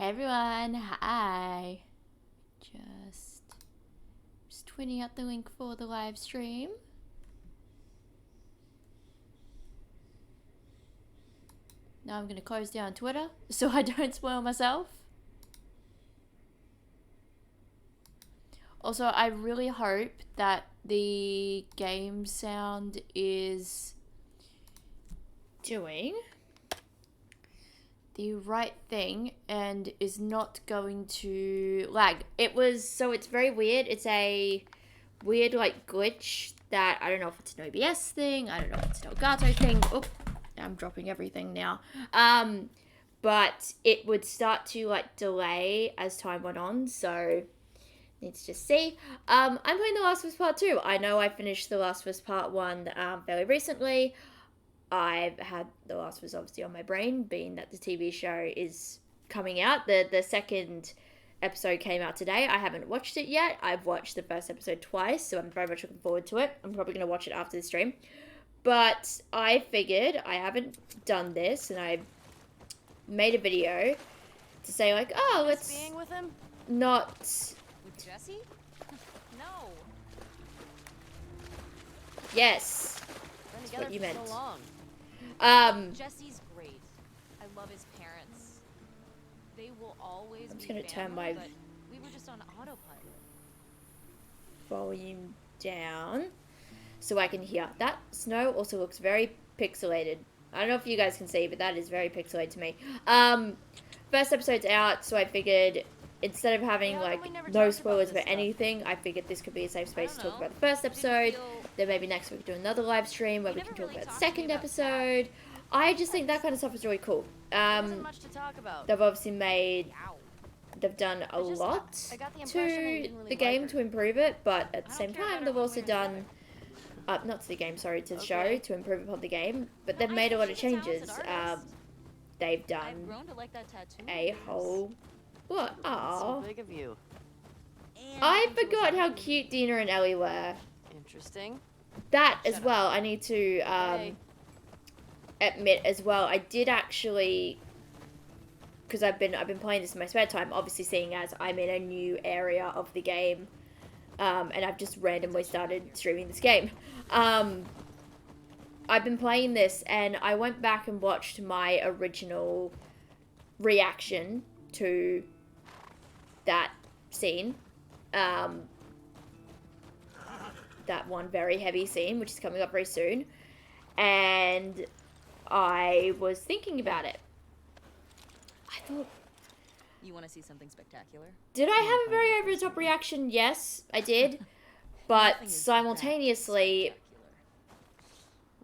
Hey everyone, hi. Just tweeting out the link for the live stream. Now I'm gonna close down Twitter so I don't spoil myself. Also, I really hope that the game sound is doing the right thing and is not going to lag. It's very weird. It's a weird like glitch that I don't know if it's an OBS thing, I don't know if it's an Elgato thing. Oh, I'm dropping everything now. But it would start to like delay as time went on, so let's just see. I'm playing The Last of Us Part 2. I know I finished The Last of Us Part 1 fairly recently. I've had The Last of Us obviously on my brain, being that the TV show is coming out. The second episode came out today. I haven't watched it yet. I've watched the first episode twice, so I'm very much looking forward to it. I'm probably going to watch it after the stream. But I figured I haven't done this, and I made a video to say like, oh, let's being with him? not... With Jesse? No. Yes. That's what you meant. So long. Jesse's great. I love his parents. They will always I'm just be gonna turn family, my but we were just on autopilot. volume down so I can hear. That snow also looks very pixelated. I don't know if you guys can see, but that is very pixelated to me. First episode's out, so I figured instead of having like no spoilers for anything, I figured this could be a safe space to talk about the first episode. Then maybe next week do another live stream where we can talk about the second episode. I just think that kind of stuff is really cool. Much to talk about. They've obviously they've done a lot to the game to improve it, but at the same time they've also done not to the game, sorry, to the show to improve upon the game, but they've made a lot of changes. They've done a whole what? Oh, big of you. I forgot how cute Dina and Ellie were. Interesting. That as well, I need to admit as well. I did actually, because I've been playing this in my spare time. Obviously, seeing as I'm in a new area of the game, and I've just randomly started streaming this game. I've been playing this, and I went back and watched my original reaction to that scene. That one very heavy scene, which is coming up very soon. And I was thinking about it. I thought... You want to see something spectacular? Did I have a very over-the-top reaction? Yes, I did. But simultaneously...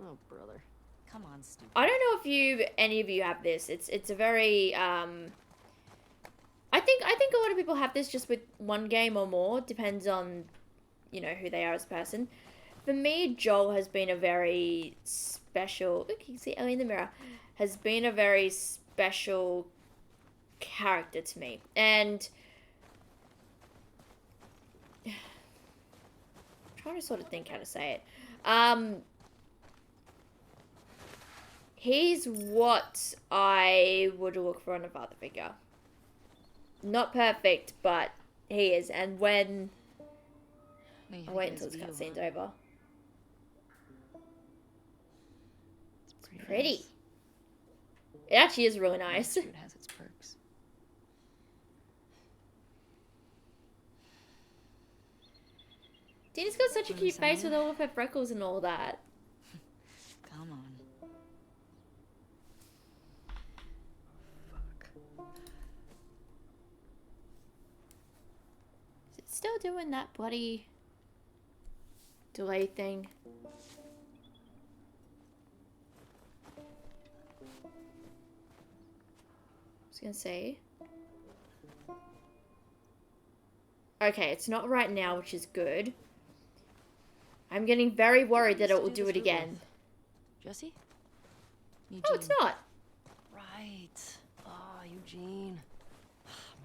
Oh, brother. Come on, stupid. I don't know if any of you have this. It's a very... I think a lot of people have this just with one game or more. Depends on, you know, who they are as a person. For me, Joel has been a very special... Look, you can see Ellie in the mirror. Has been a very special character to me. And... I'm trying to sort of think how to say it. He's what I would look for in a father figure. Not perfect, but he is. And when... I'll wait until this cutscene's over. It's pretty. Nice. It actually is really nice. It has its perks. Dina's got such a cute face with all of her freckles and all that. Come on. Is it still doing that bloody delay thing? I was gonna say. Okay, it's not right now, which is good. I'm getting very worried that it will do it again. Jesse? No, it's not. Right. Oh, Eugene.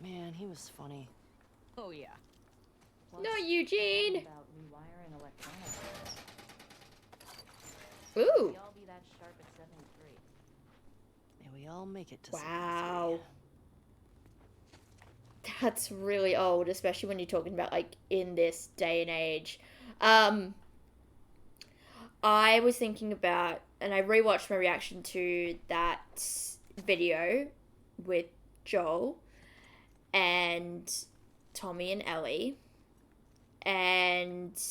Man, he was funny. Oh, yeah. No, Eugene. About rewiring electronics. Ooh. We all be that sharp at 73. May we all make it to Wow. That's really old, especially when you're talking about like in this day and age. Um, I was thinking about, and I rewatched my reaction to that video with Joel and Tommy and Ellie, and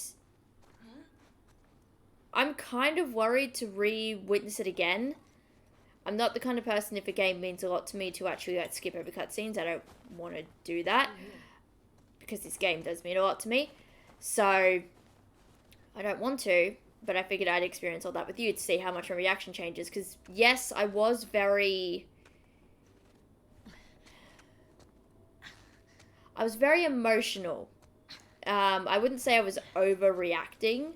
I'm kind of worried to re-witness it again. I'm not the kind of person, if a game means a lot to me, to actually like skip over cutscenes. I don't want to do that because this game does mean a lot to me. So I don't want to, but I figured I'd experience all that with you to see how much my reaction changes. Because yes, I was very emotional. I wouldn't say I was overreacting.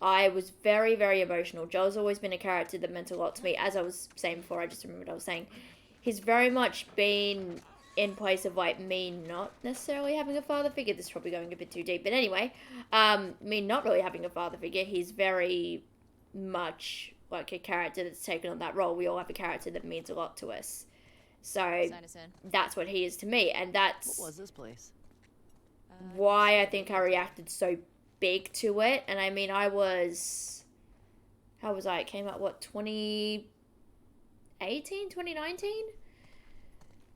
I was very, very emotional. Joel's always been a character that meant a lot to me. As I was saying before, I just remembered what I was saying. He's very much been in place of, like, me not necessarily having a father figure. This is probably going a bit too deep. But anyway, me not really having a father figure. He's very much, like, a character that's taken on that role. We all have a character that means a lot to us. So, that's what he is to me. And that's what was this place? Why I think I reacted so big to it. And I mean, how was I? It came out, what, 2018, 2019?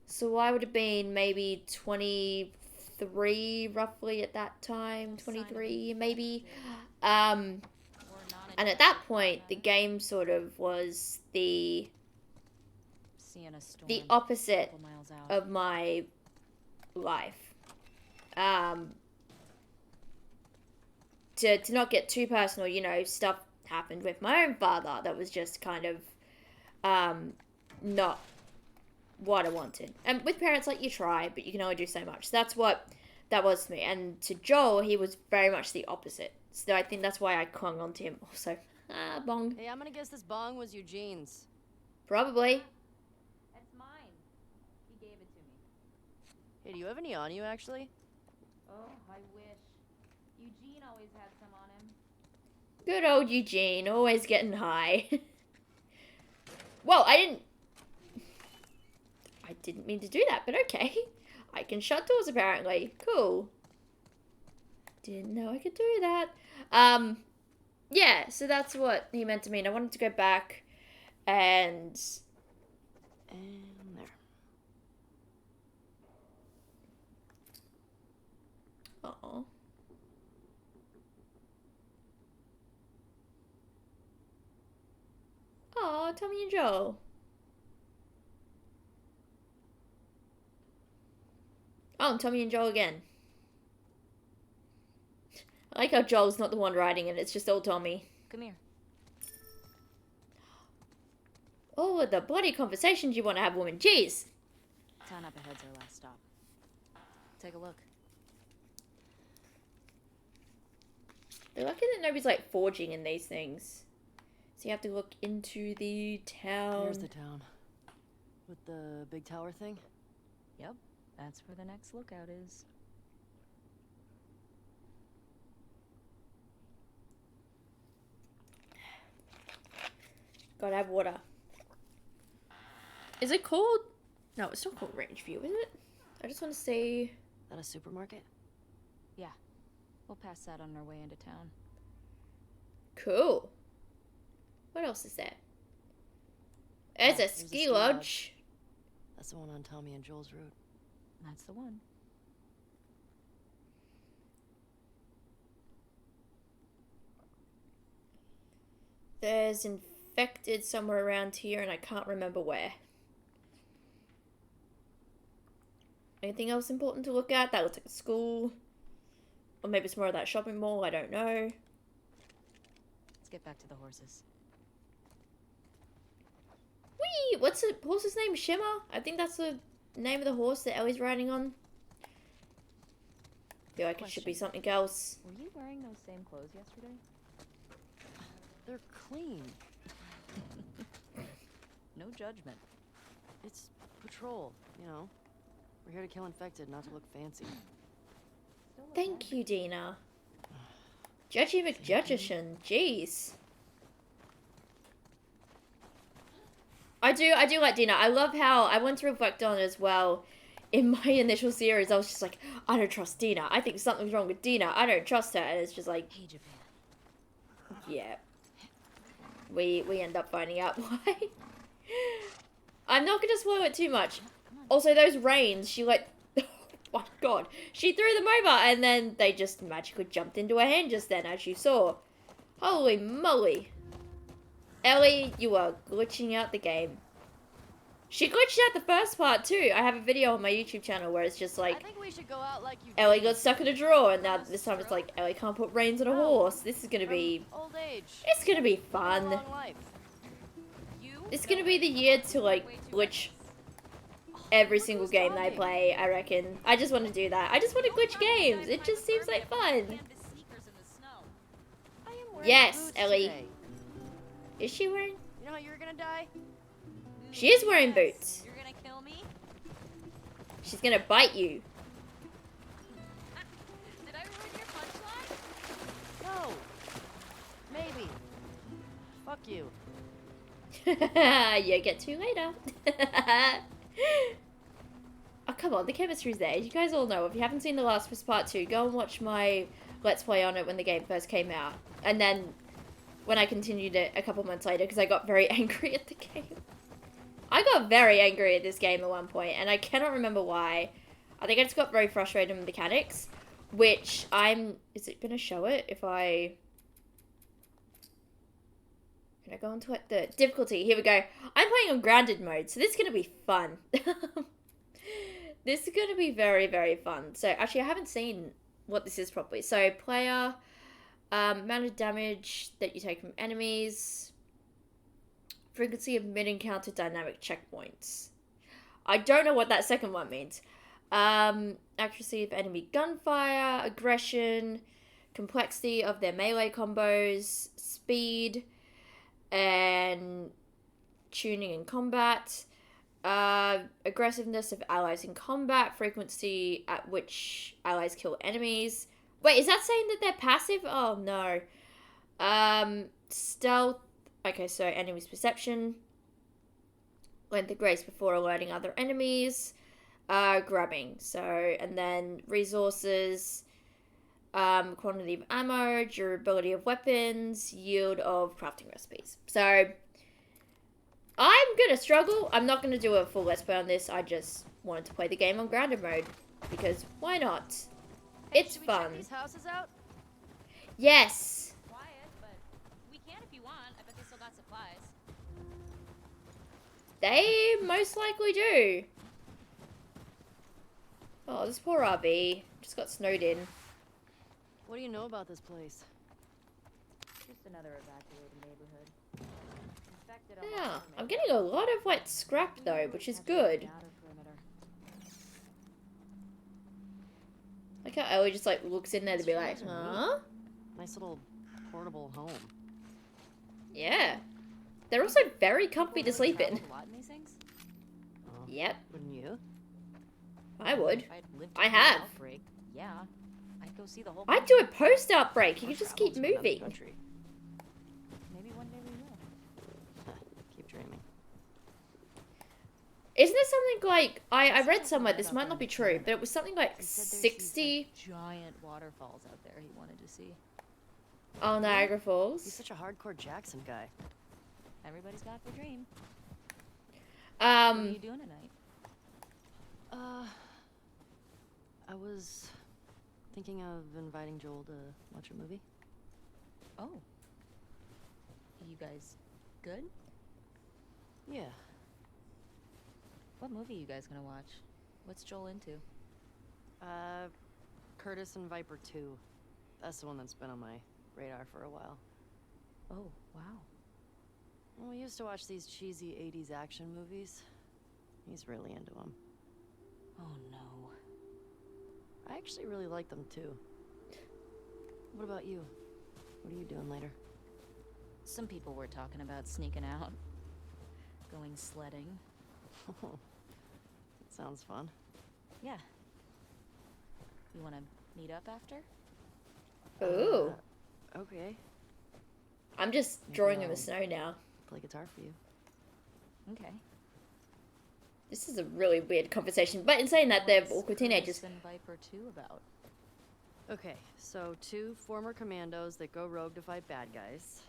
So I would have been maybe 23 roughly at that time, 23 maybe. And at that point, the game sort of was the opposite of my life. To not get too personal, you know, stuff happened with my own father that was just kind of not what I wanted. And with parents, like, you try, but you can only do so much. So that's what that was to me. And to Joel, he was very much the opposite. So I think that's why I clung on to him also. Bong. Hey, I'm gonna guess this bong was Eugene's. Probably. That's mine. He gave it to me. Hey, do you have any on you, actually? Oh, I wish. Eugene always had some on him. Good old Eugene, always getting high. Well, I didn't mean to do that, but okay. I can shut doors, apparently. Cool. Didn't know I could do that. Yeah, so that's what he meant to me. And I wanted to go back and there. Uh-oh. Aw, Tommy and Joel. Oh, and Tommy and Joel again. I like how Joel's not the one writing it, it's just old Tommy. Come here. Oh, the bloody conversations you want to have, woman. Jeez. Town up ahead's our last stop. Take a look. They're lucky that nobody's, like, forging in these things. So you have to look into the town. There's the town. With the big tower thing? Yep, that's where the next lookout is. Gotta have water. Is it called... No, it's not called Rangeview, is it? I just want to see... At a supermarket? Yeah. We'll pass that on our way into town. Cool. What else is there? There's a ski lodge. That's the one on Tommy and Joel's route. That's the one. There's infected somewhere around here, and I can't remember where. Anything else important to look at? That looks like a school. Or maybe it's more of that shopping mall, I don't know. Let's get back to the horses. Whee! What's the horse's name? Shimmer? I think that's the name of the horse that Ellie's riding on. Feel like it should be something else. Were you wearing those same clothes yesterday? They're clean. No judgment. It's patrol, you know. We're here to kill infected, not to look fancy. Thank you, Dina. Judgy McJudgeson, jeez. I do like Dina. I love how, I want to reflect on as well, in my initial series, I was just like, I don't trust Dina. I think something's wrong with Dina. I don't trust her. And it's just like, Hey, Japan. yeah. We end up finding out why. I'm not gonna spoil it too much. Also, those rains, she like, oh my god, she threw them over, and then they just magically jumped into her hand just then, as you saw. Holy moly. Ellie, you are glitching out the game. She glitched out the first part too. I have a video on my YouTube channel where it's just I like, think we should go out like you Ellie did. got stuck in a drawer, and now this time it's like, Ellie can't put reins on a horse. This is gonna From be, old age. it's gonna be Living a fun. long life. You? It's gonna be the year to like glitch every single game that I talking? play, I reckon. I just want to do that. I just want to glitch games. It just seems like fun. I am wearing Yes, boots Ellie. today. Is she wearing? You know how you're gonna die? She is wearing boots. You're gonna kill me? She's gonna bite you. Did I ruin your punchline? No. Maybe. Fuck you. You get to later. Oh, come on, the chemistry's there. You guys all know. If you haven't seen The Last of Us Part 2, go and watch my Let's Play on it when the game first came out. And then when I continued it a couple months later, because I got very angry at the game. I got very angry at this game at one point, and I cannot remember why. I think I just got very frustrated with mechanics, which I'm... Is it going to show it if I... Can I go into like the difficulty? Here we go. I'm playing on grounded mode, so this is going to be fun. This is going to be very, very fun. So actually, I haven't seen what this is properly. So player, amount of damage that you take from enemies, frequency of mid-encounter dynamic checkpoints. I don't know what that second one means. Accuracy of enemy gunfire, aggression, complexity of their melee combos, speed, and tuning in combat, aggressiveness of allies in combat, frequency at which allies kill enemies. Wait, is that saying that they're passive? Oh no. Stealth. Okay, so enemies' perception, length of grace before alerting other enemies, grabbing. So, and then resources, quantity of ammo, durability of weapons, yield of crafting recipes. So, I'm gonna struggle. I'm not gonna do a full let's play on this. I just wanted to play the game on grounded mode, because why not? Hey, It's should we fun. check these houses out? Yes! Quiet, but we can if you want. I bet they still got supplies. They most likely do. Oh, this poor RV just got snowed in. What do you know about this place? Just another evacuated neighborhood. Infected Yeah, I'm getting a lot of wet scrap though, which is good. Like how Ellie just like looks in there to be like, huh? Nice little portable home. Yeah. They're also very comfy to sleep in. A lot in these things? Oh, Yep, wouldn't you? I would. If I'd lived I through an have. outbreak, yeah. I'd go see the whole I'd do it post-outbreak. You could just keep Travel to another moving. country. Maybe one day we will. Keep dreaming. Isn't there something like, I read somewhere, this might not be true, but it was something like He said there's 60... these, like, giant waterfalls out there he wanted to see. Oh, Niagara He's Falls. such a hardcore Jackson guy. Everybody's got their dream. What are you doing tonight? I was thinking of inviting Joel to watch a movie. Oh. You guys good? Yeah. What movie you guys gonna watch? What's Joel into? Curtis and Viper 2. That's the one that's been on my radar for a while. Oh, wow. Well, we used to watch these cheesy 80s action movies. He's really into them. Oh no. I actually really like them too. What about you? What are you doing later? Some people were talking about sneaking out. Going sledding. That sounds fun. Yeah. You wanna meet up after? Ooh. Okay. I'm just drawing in the snow now. Play guitar for you. Okay. This is a really weird conversation. But in saying that, they're What's awkward teenagers. Curtis and Viper 2 about? Okay, so 2 former commandos that go rogue to fight bad guys.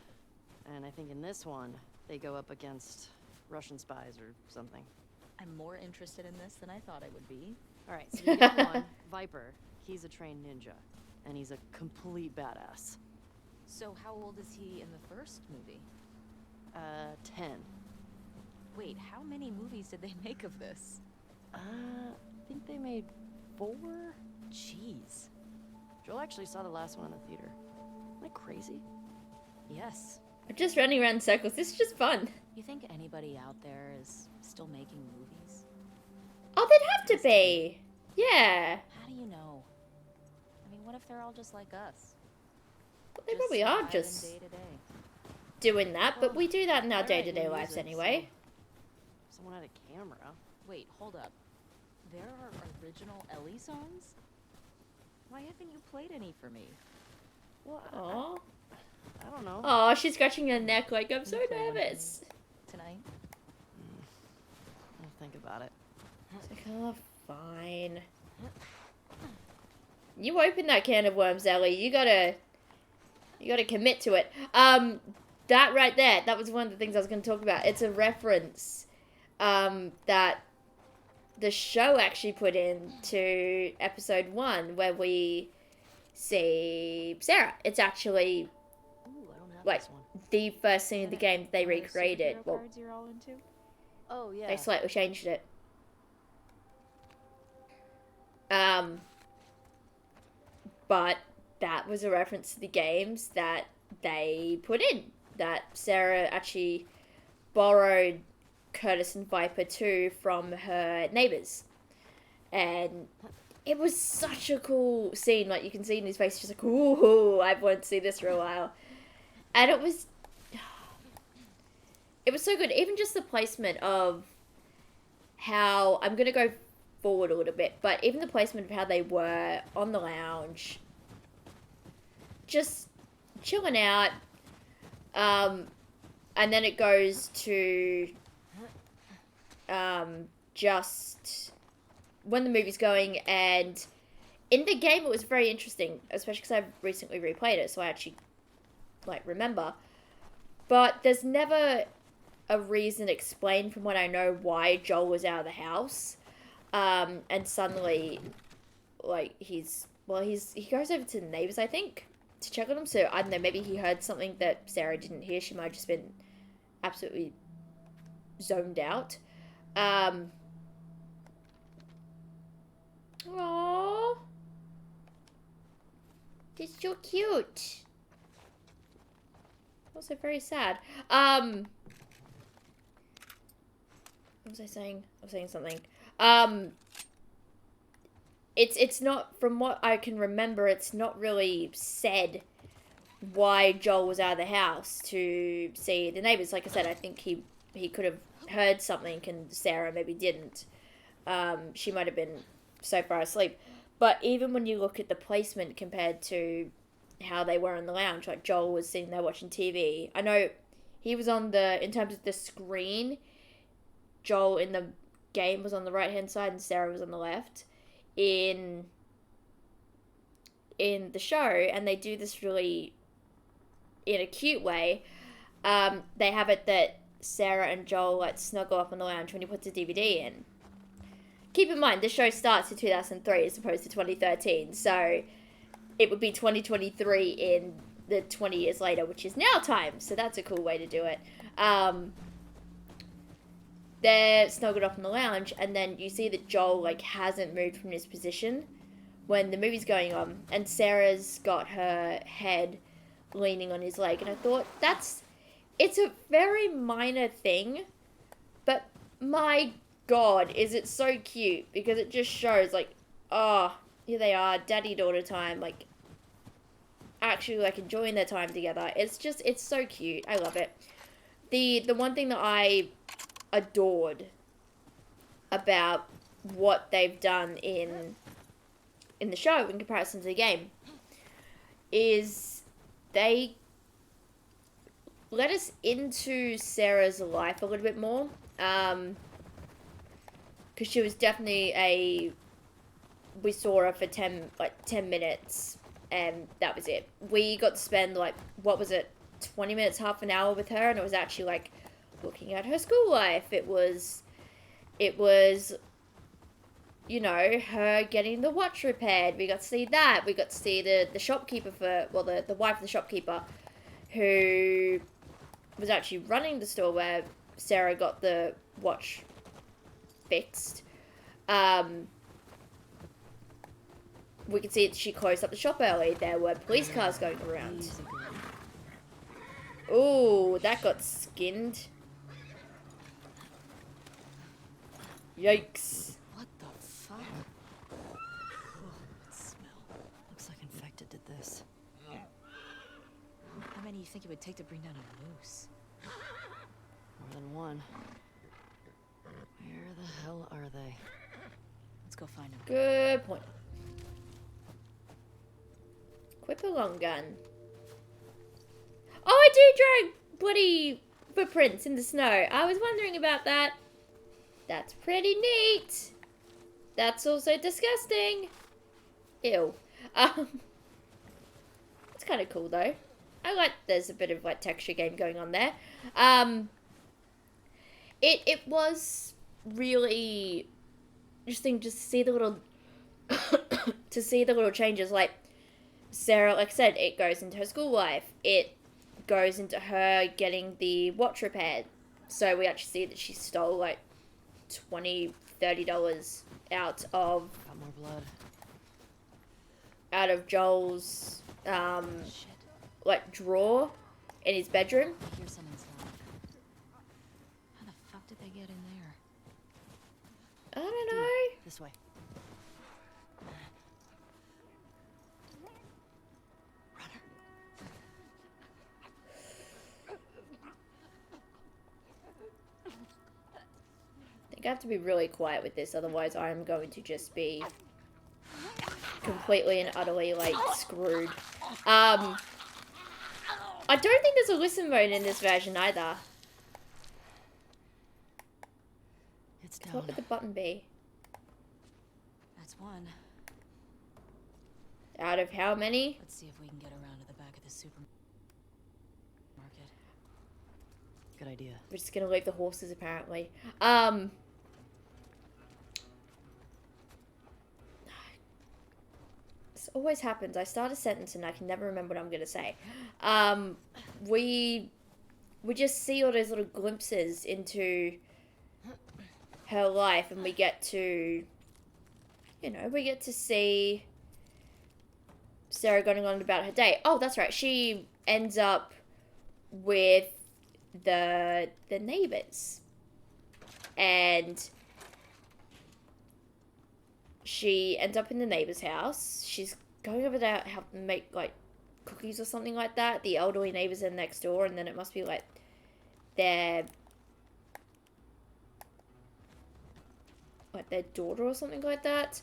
And I think in this one, they go up against Russian spies or something. I'm more interested in this than I thought I would be. Alright, so you get one, Viper. He's a trained ninja. And he's a complete badass. So how old is he in the first movie? 10. Wait, how many movies did they make of this? I think they made 4? Jeez. Joel actually saw the last one in the theater. Am I crazy? Yes. We're just running around in circles. This is just fun. You think anybody out there is still making movies? Oh, they'd have to be. Yeah. How do you know? I mean, what if they're all just like us? Well, they probably are surviving just day to day. doing that, but Well, we do that in our they're day-to-day making lives music, anyway. so someone had a camera. Wait, hold up. There are original Ellie songs? Why haven't you played any for me? Well, Aw. I don't know. Oh, she's scratching her neck like, I'm so You play one for me nervous. Tonight? I'll think about it. It's like, oh, fine. You open that can of worms, Ellie. You gotta commit to it. That right there, that was one of the things I was going to talk about. It's a reference that the show actually put into episode 1 where we see Sarah. It's actually Ooh, I don't have like this one. the first scene of the game they Are there recreated. superhero Well, cards you're all into? Oh, yeah. they slightly changed it. But that was a reference to the games that they put in. That Sarah actually borrowed Curtis and Viper 2 from her neighbors. And it was such a cool scene. Like, you can see in his face, just like, ooh, I've wanted to see this for a while. And it was so good. Even just the placement of how, I'm going to go forward a little bit, but even the placement of how they were on the lounge, just chilling out, and then it goes to just when the movie's going, and in the game it was very interesting, especially because I've recently replayed it, so I actually like remember, but there's never a reason explained from what I know why Joel was out of the house. And suddenly, like, he goes over to the neighbors, I think, to check on them. So, I don't know, maybe he heard something that Sarah didn't hear. She might have just been absolutely zoned out. Aww. It's so cute. Also very sad. What was I saying? I was saying something. It's not, from what I can remember, it's not really said why Joel was out of the house to see the neighbors. Like I said, I think he could have heard something and Sarah maybe didn't. She might have been so far asleep. But even when you look at the placement compared to how they were in the lounge, like Joel was sitting there watching TV. I know he was on in terms of the screen, Joel in the game was on the right hand side and Sarah was on the left in the show, and they do this really in a cute way. They have it that Sarah and Joel like snuggle up on the lounge when he puts a DVD in. Keep in mind, this show starts in 2003 as opposed to 2013, so it would be 2023 in the 20 years later, which is now time, so that's a cool way to do it. They're snuggled up in the lounge, and then you see that Joel like hasn't moved from his position when the movie's going on, and Sarah's got her head leaning on his leg, and I thought it's a very minor thing, but my God, is it so cute, because it just shows like, oh, here they are, daddy-daughter time, like actually like enjoying their time together. It's so cute. I love it. The one thing that I adored about what they've done in the show in comparison to the game is they let us into Sarah's life a little bit more. because she was definitely we saw her for 10 minutes, and that was it. We got to spend like, what was it, 20 minutes, half an hour with her, and it was actually like looking at her school life. It was you know, her getting the watch repaired. We got to see that. We got to see the shopkeeper the wife of the shopkeeper, who was actually running the store where Sarah got the watch fixed. We could see that she closed up the shop early. There were police cars going around. Ooh, that got skinned. Yikes. What the fuck? Oh, that smell. Looks like infected did this. How many do you think it would take to bring down a moose? More than one. Where the hell are they? Let's go find them. Good point. Equip a long gun. Oh, I do drag bloody footprints in the snow. I was wondering about that. That's pretty neat. That's also disgusting. Ew. It's kind of cool though. I like there's a bit of like texture game going on there. It was really interesting just to see the little changes. Like Sarah, like I said, it goes into her school life. It goes into her getting the watch repaired. So we actually see that she stole like $20-$30 out of Got more blood. Joel's Shit. like drawer in his bedroom. I hear someone's loud. How the fuck did they get in there? I don't know. This way. Runner. I think I have to be really quiet with this, otherwise I'm going to just be completely and utterly like screwed. I don't think there's a listen mode in this version either. It's down. What would the button be? That's one. Out of how many? Let's see if we can get around to the back of the supermarket. Good idea. We're just gonna leave the horses apparently. This always happens. I start a sentence and I can never remember what I'm gonna say. We just see all those little glimpses into her life, and we get to, you know, we get to see Sarah going on about her day. Oh, that's right. She ends up with the neighbors, and she ends up in the neighbor's house. She's going over there to help them make like cookies or something like that. The elderly neighbors are next door, and then it must be like their daughter or something like that.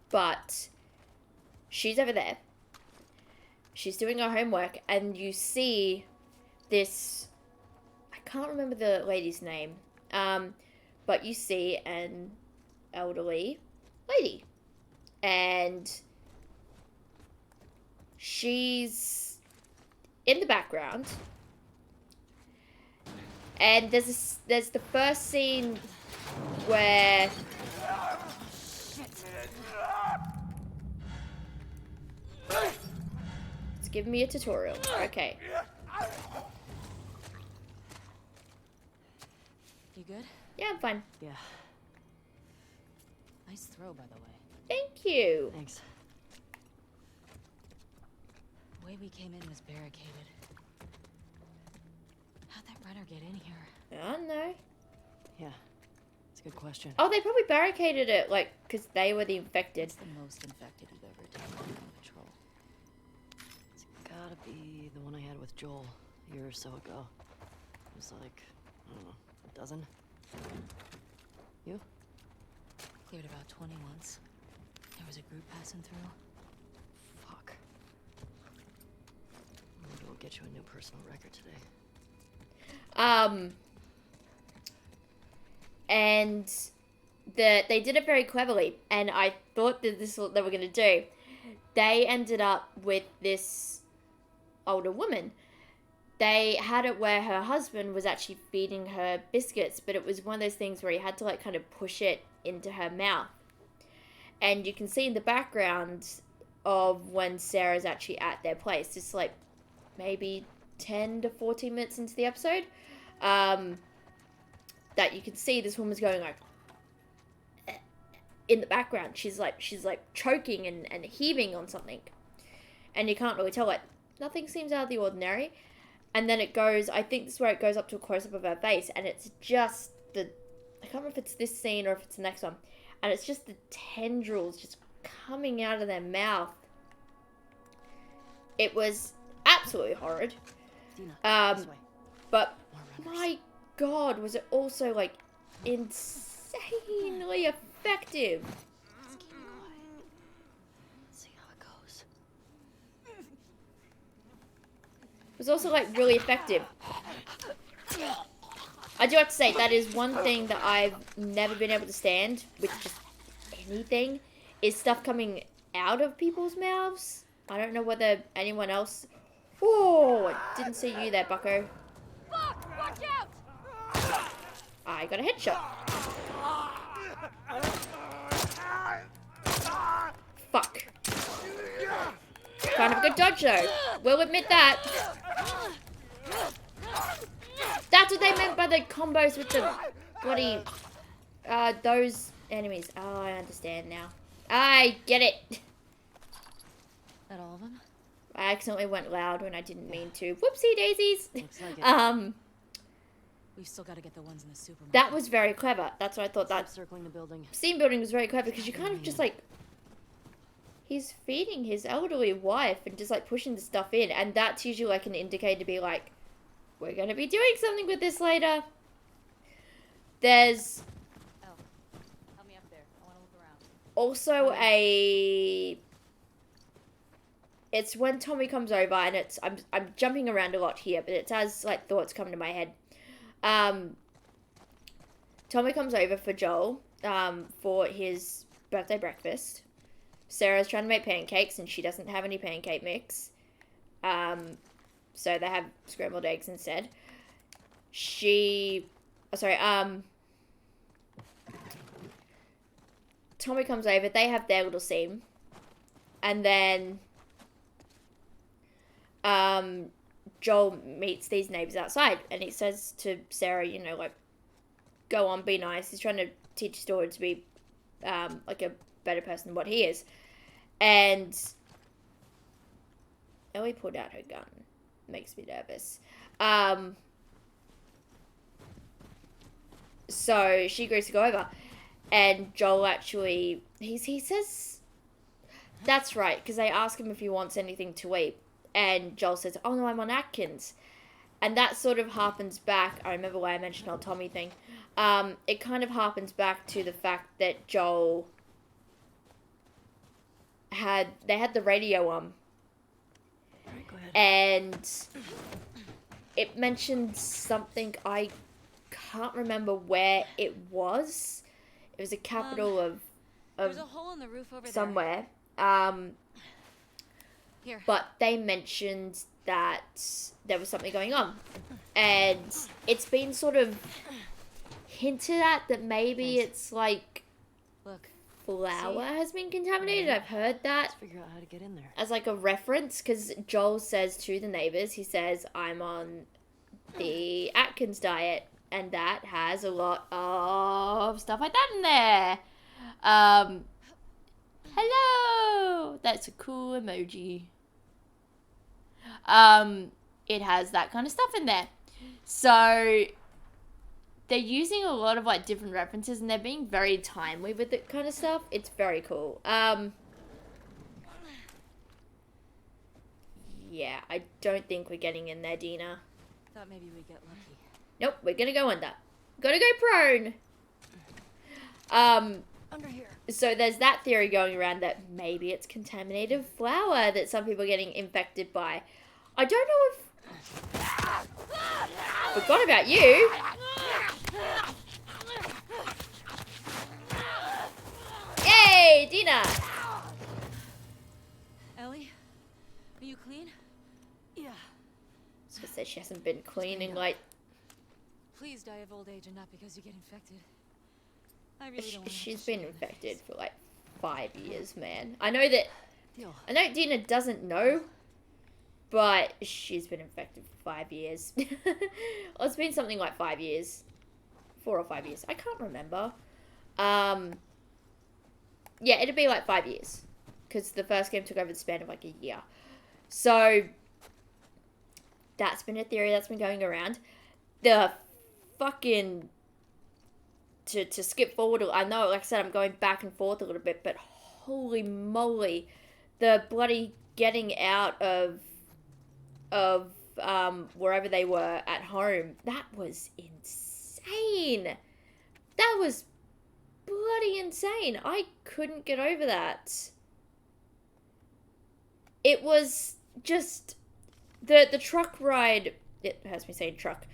But she's over there. She's doing her homework, and you see this, I can't remember the lady's name, but you see an elderly lady, and she's in the background, and there's the first scene where it's giving me a tutorial. Okay. You good? Yeah, I'm fine. Yeah. Nice throw, by the way. Thank you. Thanks. The way we came in was barricaded. How'd that runner get in here? I don't know. Yeah. It's a good question. Oh, they probably barricaded it, like, because they were the infected. It's the most infected you've ever taken under control. It's gotta be the one I had with Joel a year or so ago. It was like, I don't know, a dozen? You? Cleared about 20 once. There was a group passing through. Fuck. Maybe we'll get you a new personal record today. and they did it very cleverly, and I thought that this is what they were going to do. They ended up with this older woman. They had it where her husband was actually feeding her biscuits, but it was one of those things where he had to like kind of push it into her mouth. And you can see in the background of when Sarah's actually at their place, it's like maybe 10 to 14 minutes into the episode, that you can see this woman's going like in the background. She's like choking and heaving on something, and you can't really tell, like nothing seems out of the ordinary. And then it goes, I think this is where it goes up to a close-up of her face, and it's just I can't remember if it's this scene or if it's the next one, and it's just the tendrils just coming out of their mouth. It was absolutely horrid. Dina, this way. But More runners. my God, was it also like insanely effective. Let's keep it quiet. See how it goes. It was also like really effective. I do have to say, that is one thing that I've never been able to stand with just anything, is stuff coming out of people's mouths. I don't know whether anyone else... Oh, I didn't see you there, bucko. Fuck! Watch out! I got a headshot. Fuck. Kind of a good dodge, though. We'll admit that. That's what they meant by the combos with the bloody... those enemies. Oh, I understand now. I get it. That all of them? I accidentally went loud when I didn't mean to. Whoopsie daisies. Looks like it. We've still got to get the ones in the supermarket. That was very clever. That's what I thought. Stop That circling the building. scene building was very clever, because you kind of just like... He's feeding his elderly wife and just like pushing the stuff in, and that's usually like an indicator to be like, we're going to be doing something with this later. There's Oh, help me up there. I want to look around. also a... It's when Tommy comes over, and it's... I'm jumping around a lot here, but it's as like thoughts come to my head. Tommy comes over for Joel, for his birthday breakfast. Sarah's trying to make pancakes, and she doesn't have any pancake mix. So they have scrambled eggs instead. Tommy comes over, they have their little scene. And then, Joel meets these neighbors outside, and he says to Sarah, you know, like, go on, be nice. He's trying to teach his daughter to be, like a better person than what he is. And Ellie pulled out her gun. Makes me nervous. So she agrees to go over, and Joel actually, he says, that's right, because they ask him if he wants anything to eat, and Joel says, oh no, I'm on Atkins. And that sort of harpens back, I remember why I mentioned the whole Tommy thing, it kind of harpens back to the fact that Joel had the radio on. Alright, go ahead. And it mentioned something, I can't remember where it was. It was a capital of There's a hole in the roof over somewhere. Here. But they mentioned that there was something going on. And it's been sort of hinted at that maybe Thanks. it's like Look. flour has been contaminated. I've heard that Let's figure out how to get in there. as like a reference, because Joel says to the neighbors, he says, I'm on the Atkins diet, and that has a lot of stuff like that in there. Hello! That's a cool emoji. It has that kind of stuff in there. So they're using a lot of like different references, and they're being very timely with it kind of stuff. It's very cool. Yeah, I don't think we're getting in there, Dina. Thought maybe we'd get lucky. Nope, we're gonna go under. Gotta go prone. Under here. So there's that theory going around that maybe it's contaminated flour that some people are getting infected by. I don't know if... Forgot about you. Hey, Dina! Ellie, are you clean? Yeah. She said she hasn't been clean in like... Please die of old age and not because you get infected. I really don't want to She's been infected for like 5 years, man. I know that... Deal. I know Dina doesn't know, but she's been infected for 5 years. Well, it's been something like 5 years. 4 or 5 years. I can't remember. Yeah, it'd be like 5 years. Because the first game took over the span of like a year. So, that's been a theory that's been going around. The fucking... To skip forward, I know, like I said, I'm going back and forth a little bit, but holy moly, the bloody getting out of wherever they were at home, that was insane. That was bloody insane. I couldn't get over that. It was just the truck ride. It hurts me saying truck.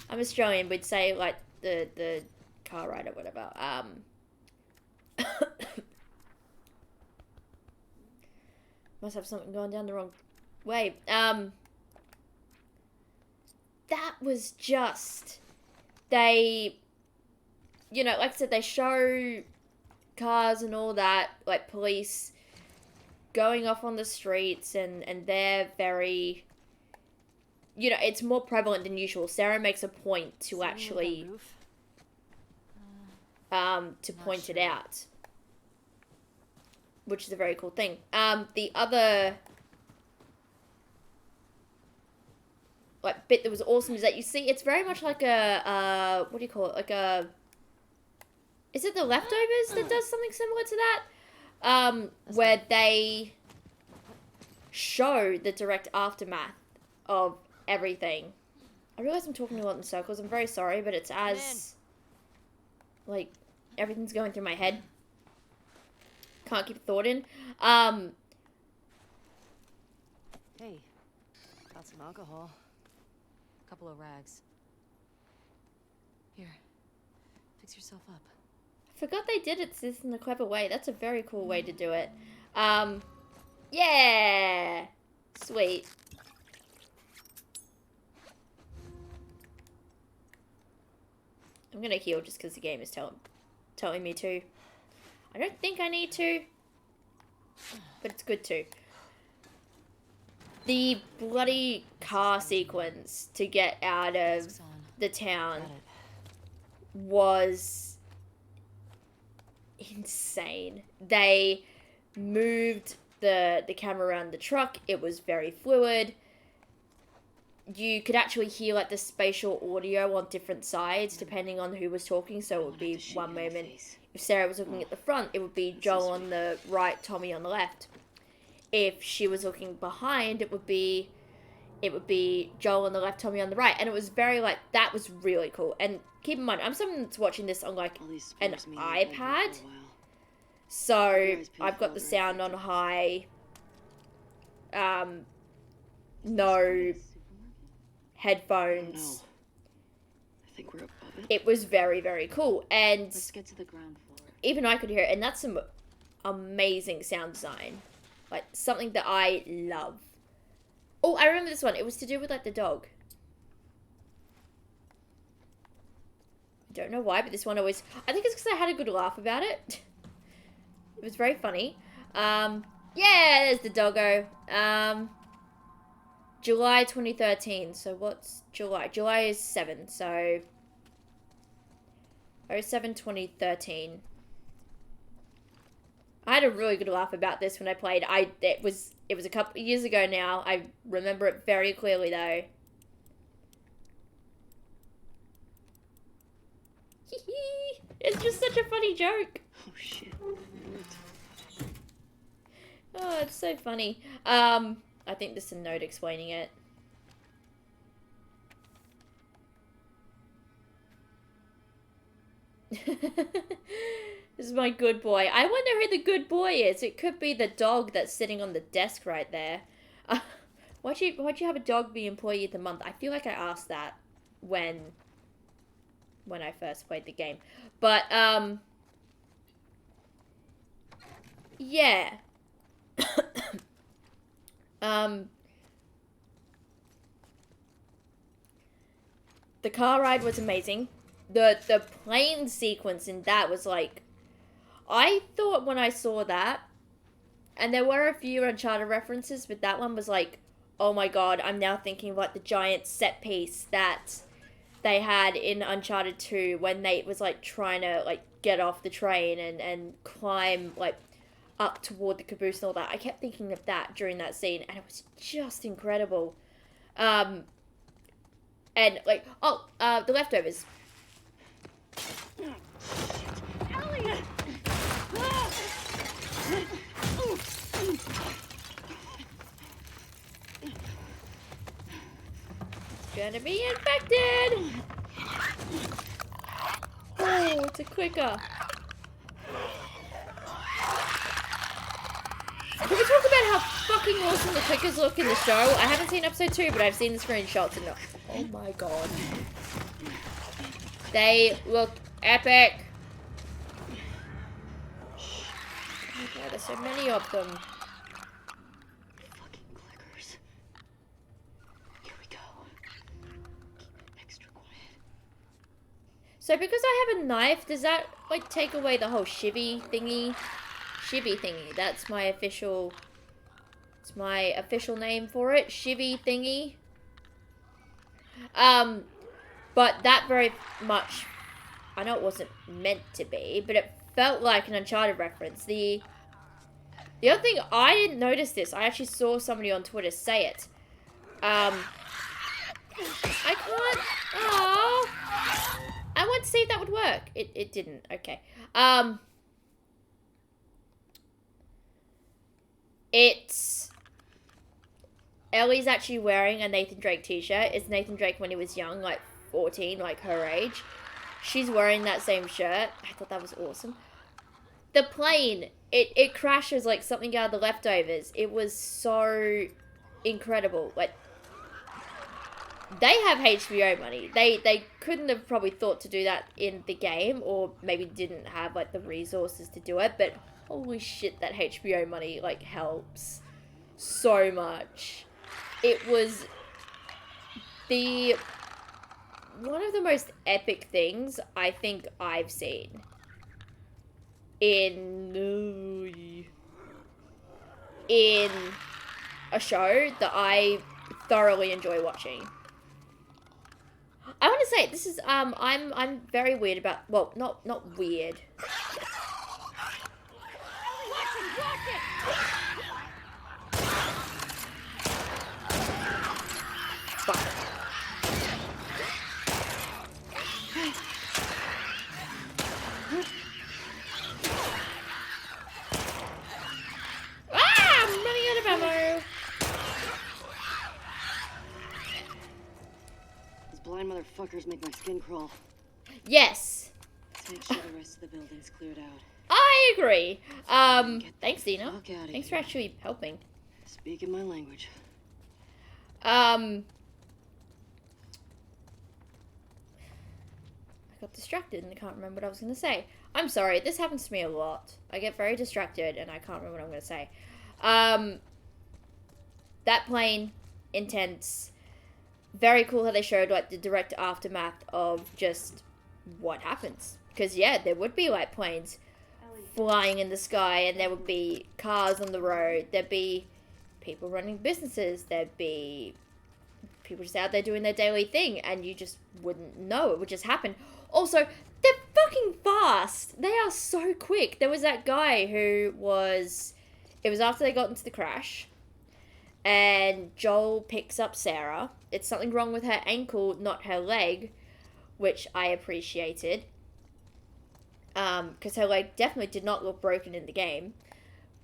I'm Australian. We'd say like the car ride or whatever. Must have something going down the wrong way. That was just, they, you know, like I said, they show cars and all that, like police going off on the streets, and they're very, you know, it's more prevalent than usual. Sarah makes a point to actually, to point it out, which is a very cool thing. The other, like, bit that was awesome is that you see, it's very much like a, what do you call it, like a, is it The Leftovers that does something similar to that? Where they show the direct aftermath of everything. I realize I'm talking a lot in circles, I'm very sorry, but it's as, like, everything's going through my head. Can't keep a thought in. Hey, got some alcohol. Couple of rags. Here, fix yourself up. I forgot they did it this in a clever way. That's a very cool way to do it. Yeah! Sweet. I'm gonna heal just because the game is telling me to. I don't think I need to, but it's good to. The bloody car sequence to get out of the town was insane. They moved the camera around the truck. It was very fluid. You could actually hear like the spatial audio on different sides depending on who was talking. So it would be one moment, if Sarah was looking at the front, it would be Joel on the right, Tommy on the left. If she was looking behind, it would be Joel on the left, Tommy on the right. And it was very like, that was really cool. And keep in mind, I'm someone that's watching this on like an iPad. So I've got the sound on high, no headphones. I think we're above it. It was very, very cool. And Let's get to the ground floor. even I could hear it. And that's some amazing sound design. Like, something that I love. Oh, I remember this one. It was to do with, like, the dog. I don't know why, but this one always... I think it's because I had a good laugh about it. It was very funny. Yeah, there's the doggo. July 2013. So what's July? July is 7, so... 07/2013. I had a really good laugh about this when I played. It was a couple of years ago now. I remember it very clearly though. It's just such a funny joke. Oh shit. Oh, it's so funny. I think there's a note explaining it. This is my good boy. I wonder who the good boy is. It could be the dog that's sitting on the desk right there. Why'd you have a dog be employee of the month? I feel like I asked that when I first played the game. But yeah. um, the car ride was amazing. The plane sequence in that was like, I thought when I saw that, and there were a few Uncharted references, but that one was like, oh my god, I'm now thinking about the giant set piece that they had in Uncharted 2 when Nate was like trying to like get off the train and climb like up toward the caboose and all that. I kept thinking of that during that scene, and it was just incredible. And like, the leftovers. Ellie! Gonna be infected! Oh, it's a clicker. Can we talk about how fucking awesome the clickers look in the show? I haven't seen episode 2, but I've seen the screenshots and oh my god. They look epic. Oh my god, there's so many of them. Fucking clickers. Here we go. Keep it extra quiet. So because I have a knife, does that like take away the whole shivvy thingy? Shivvy thingy. That's my official. It's my official name for it. Shivvy thingy. But that very much. I know it wasn't meant to be, but it felt like an Uncharted reference. The other thing, I didn't notice this. I actually saw somebody on Twitter say it. I can't. Oh. I went to see if that would work. It didn't. Okay. It's Ellie's actually wearing a Nathan Drake t-shirt. It's Nathan Drake when he was young, like 14, like her age. She's wearing that same shirt. I thought that was awesome. The plane, it crashes like something out of the leftovers. It was so incredible. Like, they have HBO money. They couldn't have probably thought to do that in the game, or maybe didn't have like the resources to do it, but holy shit, that HBO money like helps so much. It was one of the most epic things I think I've seen in a show that I thoroughly enjoy watching. I want to say this is I'm very weird about, well, not weird. Fuck. I'm running out of ammo. Those blind motherfuckers make my skin crawl. Yes, Let's make sure the rest of the building's cleared out. I agree. Thanks, Dina. Fuck outta Thanks for here. actually helping. Speaking my language. I got distracted and I can't remember what I was going to say. I'm sorry, this happens to me a lot. I get very distracted and I can't remember what I'm going to say. That plane, intense. Very cool how they showed like the direct aftermath of just what happens. Because yeah, there would be like planes flying in the sky and there would be cars on the road. There'd be people running businesses. There'd be people just out there doing their daily thing and you just wouldn't know. It would just happen. Also, they're fucking fast. They are so quick. There was that guy who was... It was after they got into the crash. And Joel picks up Sarah. It's something wrong with her ankle, not her leg. Which I appreciated. Because her leg definitely did not look broken in the game.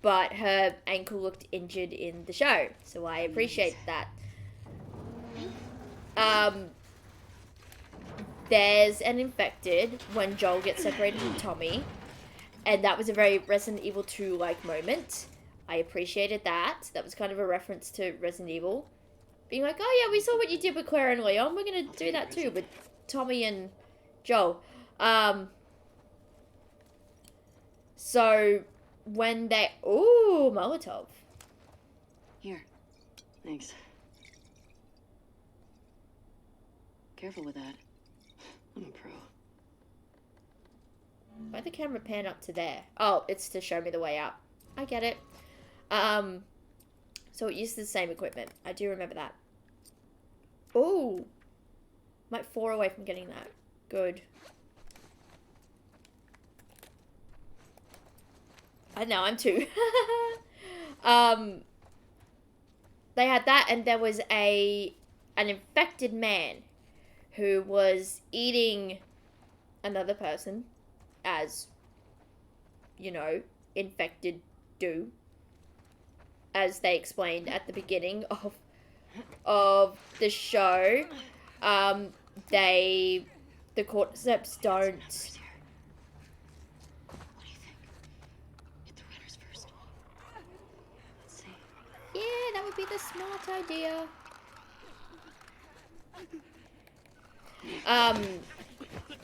But her ankle looked injured in the show. So I appreciate that. There's an infected when Joel gets separated from Tommy. And that was a very Resident Evil 2-like moment. I appreciated that. That was kind of a reference to Resident Evil. Being like, oh yeah, we saw what you did with Claire and Leon. We're going to do that too with Tommy and Joel. So, when they... Ooh, Molotov. Here. Thanks. Careful with that. I'm a pro. Why'd the camera pan up to there? Oh, it's to show me the way out. I get it. So it uses the same equipment. I do remember that. Ooh. I'm like 4 away from getting that. Good. I know, I'm 2. They had that, and there was an infected man who was eating another person, as, you know, infected do, as they explained at the beginning of the show. The cordyceps don't... What do you think? Hit the runners first. Let's see. Yeah, that would be the smart idea.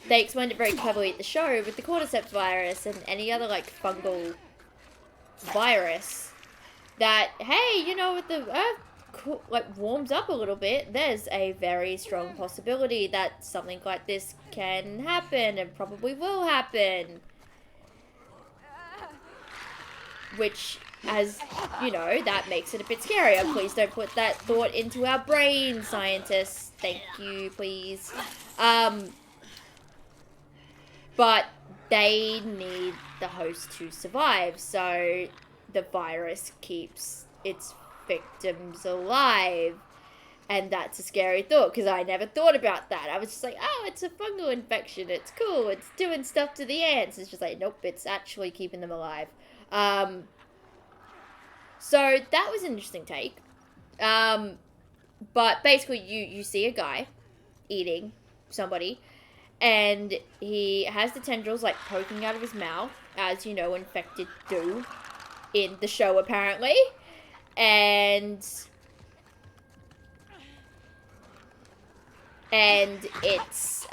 They explained it very cleverly at the show with the cordyceps virus and any other, like, fungal virus. That, hey, you know, if the earth, like, warms up a little bit, there's a very strong possibility that something like this can happen and probably will happen. Which, as, you know, that makes it a bit scarier. Please don't put that thought into our brain, scientists. Thank you, please. But they need the host to survive, so the virus keeps its victims alive. And that's a scary thought, because I never thought about that. I was just like, oh, it's a fungal infection. It's cool. It's doing stuff to the ants. It's just like, nope, it's actually keeping them alive. So that was an interesting take. But basically, you see a guy eating somebody, and he has the tendrils, like, poking out of his mouth, as, you know, infected do in the show, apparently. And it's,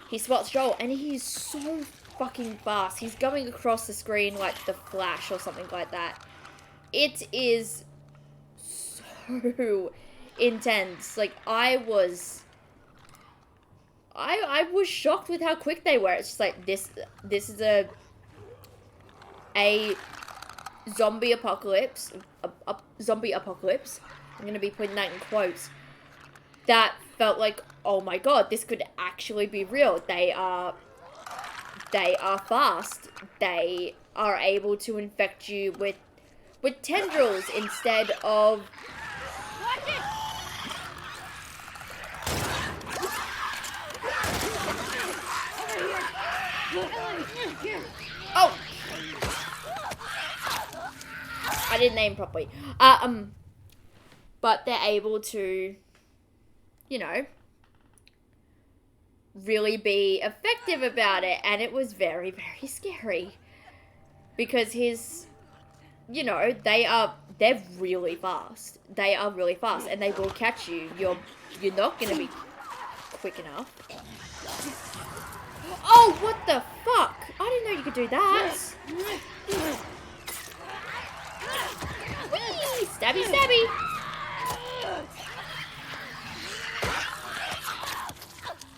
he spots Joel, and he's so fucking fast. He's going across the screen like the Flash or something like that. It is so intense. Like, I was shocked with how quick they were. It's just like, this is a zombie apocalypse. Zombie apocalypse. I'm gonna be putting that in quotes. That felt like, oh my god, this could actually be real. They are fast. They are able to infect you with tendrils instead of... Oh! I didn't aim properly. But they're able to, you know, really be effective about it. And it was very, very scary. Because you know, they're really fast. They are really fast, and they will catch you. You're not gonna be quick enough. Oh, what the fuck? I didn't know you could do that. Whee! Stabby, stabby.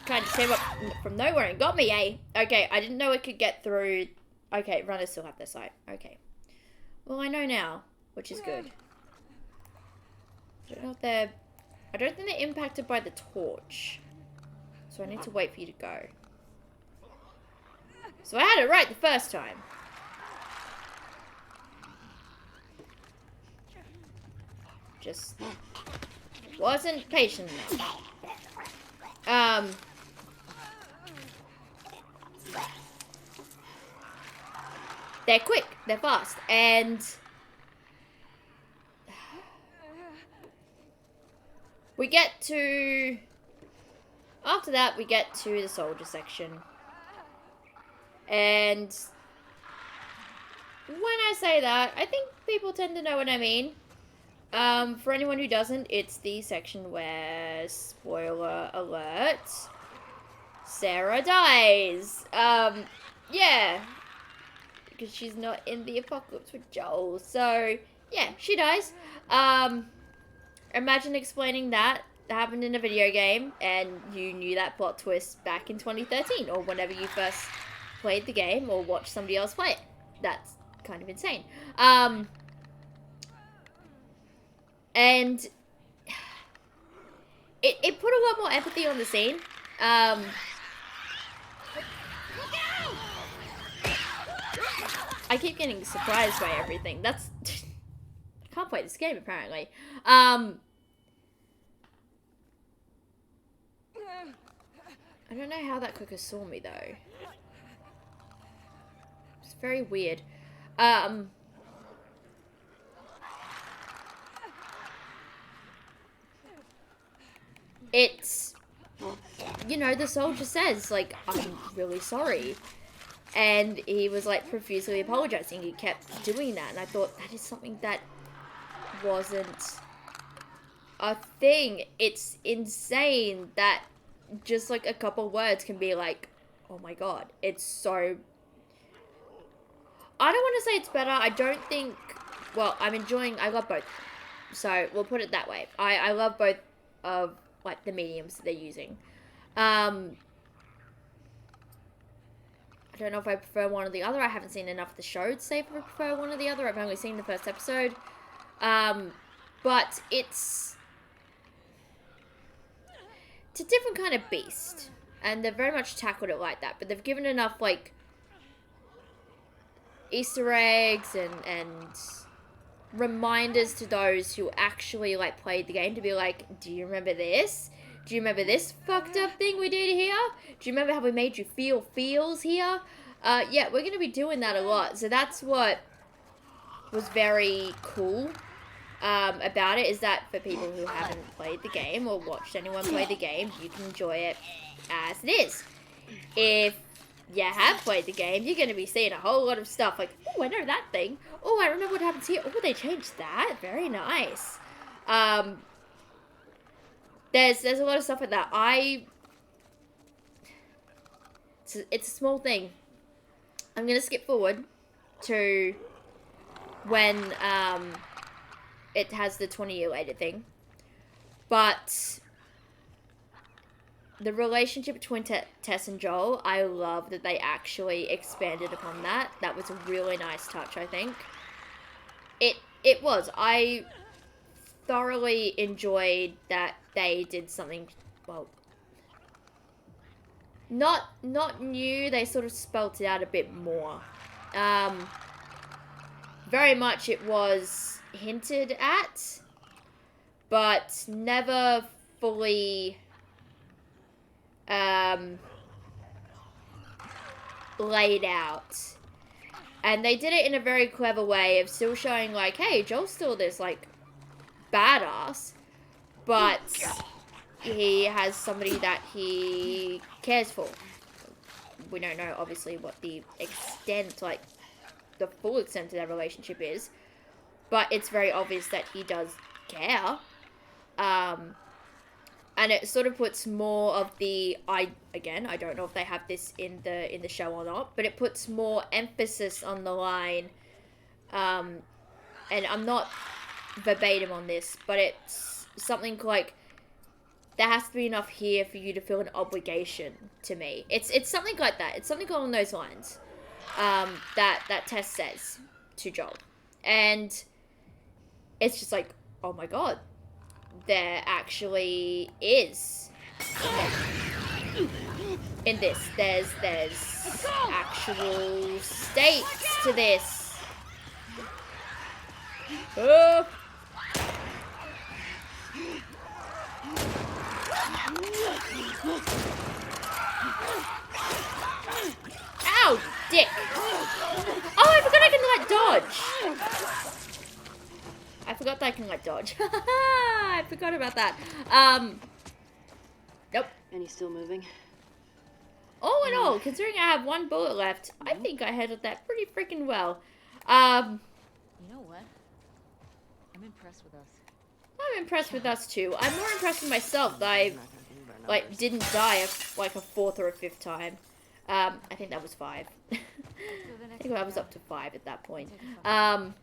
Kind of came up from nowhere and got me, eh? Okay, I didn't know it could get through. Okay, runners still have their sight. Okay. Well, I know now, which is good. I don't think they're impacted by the torch. So I need to wait for you to go. So I had it right the first time. Just wasn't patient enough. They're quick, they're fast, and we get to... After that, we get to the soldier section. And when I say that, I think people tend to know what I mean. For anyone who doesn't, it's the section where, spoiler alert, Sarah dies. Yeah. because she's not in the apocalypse with Joel. So, yeah, she dies. Imagine explaining that happened in a video game and you knew that plot twist back in 2013 or whenever you first played the game or watched somebody else play it. That's kind of insane. And it put a lot more empathy on the scene. I keep getting surprised by everything. That's... I can't play this game, apparently. I don't know how that clicker saw me, though. It's very weird. It's... You know, the soldier says, like, I'm really sorry. And he was, like, profusely apologizing. He kept doing that. And I thought, that is something that wasn't a thing. It's insane that just, like, a couple words can be like, oh my god. It's so... I don't want to say it's better. I don't think... Well, I love both. So, we'll put it that way. I love both of, like, the mediums that they're using. I don't know if I prefer one or the other. I haven't seen enough of the show to say if I prefer one or the other. I've only seen the first episode. But it's a different kind of beast. And they've very much tackled it like that. But they've given enough, like, Easter eggs and reminders to those who actually, like, played the game to be like, do you remember this? Do you remember this fucked up thing we did here? Do you remember how we made you feel feels here? Yeah, we're going to be doing that a lot. So that's what was very cool about it, is that for people who haven't played the game or watched anyone play the game, you can enjoy it as it is. If you have played the game, you're going to be seeing a whole lot of stuff like, oh, I know that thing. Oh, I remember what happens here. Oh, they changed that. Very nice. There's a lot of stuff like that. It's a small thing. I'm going to skip forward to when it has the 20-year later thing. But the relationship between Tess and Joel, I love that they actually expanded upon that. That was a really nice touch, I think. It was. I thoroughly enjoyed that they did something, well, not new. They sort of spelt it out a bit more. Very much it was hinted at, but never fully laid out. And they did it in a very clever way of still showing, like, hey, Joel's still this, like, badass, but he has somebody that he cares for. We don't know, obviously, what the extent, like, the full extent of their relationship is, but it's very obvious that he does care. And it sort of puts more of the, I don't know if they have this in the show or not, but it puts more emphasis on the line, and I'm not verbatim on this, but it's something like, there has to be enough here for you to feel an obligation to me. It's something like that. It's something along those lines, that Tess says to Joel. And it's just like, oh my god, there actually is. In this, there's actual stakes to this. Oh. Ow, dick. Oh, I forgot I can, like, dodge. I forgot that I can, like, dodge. I forgot about that. Nope. And he's still moving? All in all, considering I have one bullet left, I think I handled that pretty freaking well. You know what? I'm impressed with us. I'm impressed with us too. I'm more impressed with myself that I, like, didn't die like a fourth or a fifth time. I think that was 5. go the I next think I was round. up to 5 at that point. Take a fucking- Um,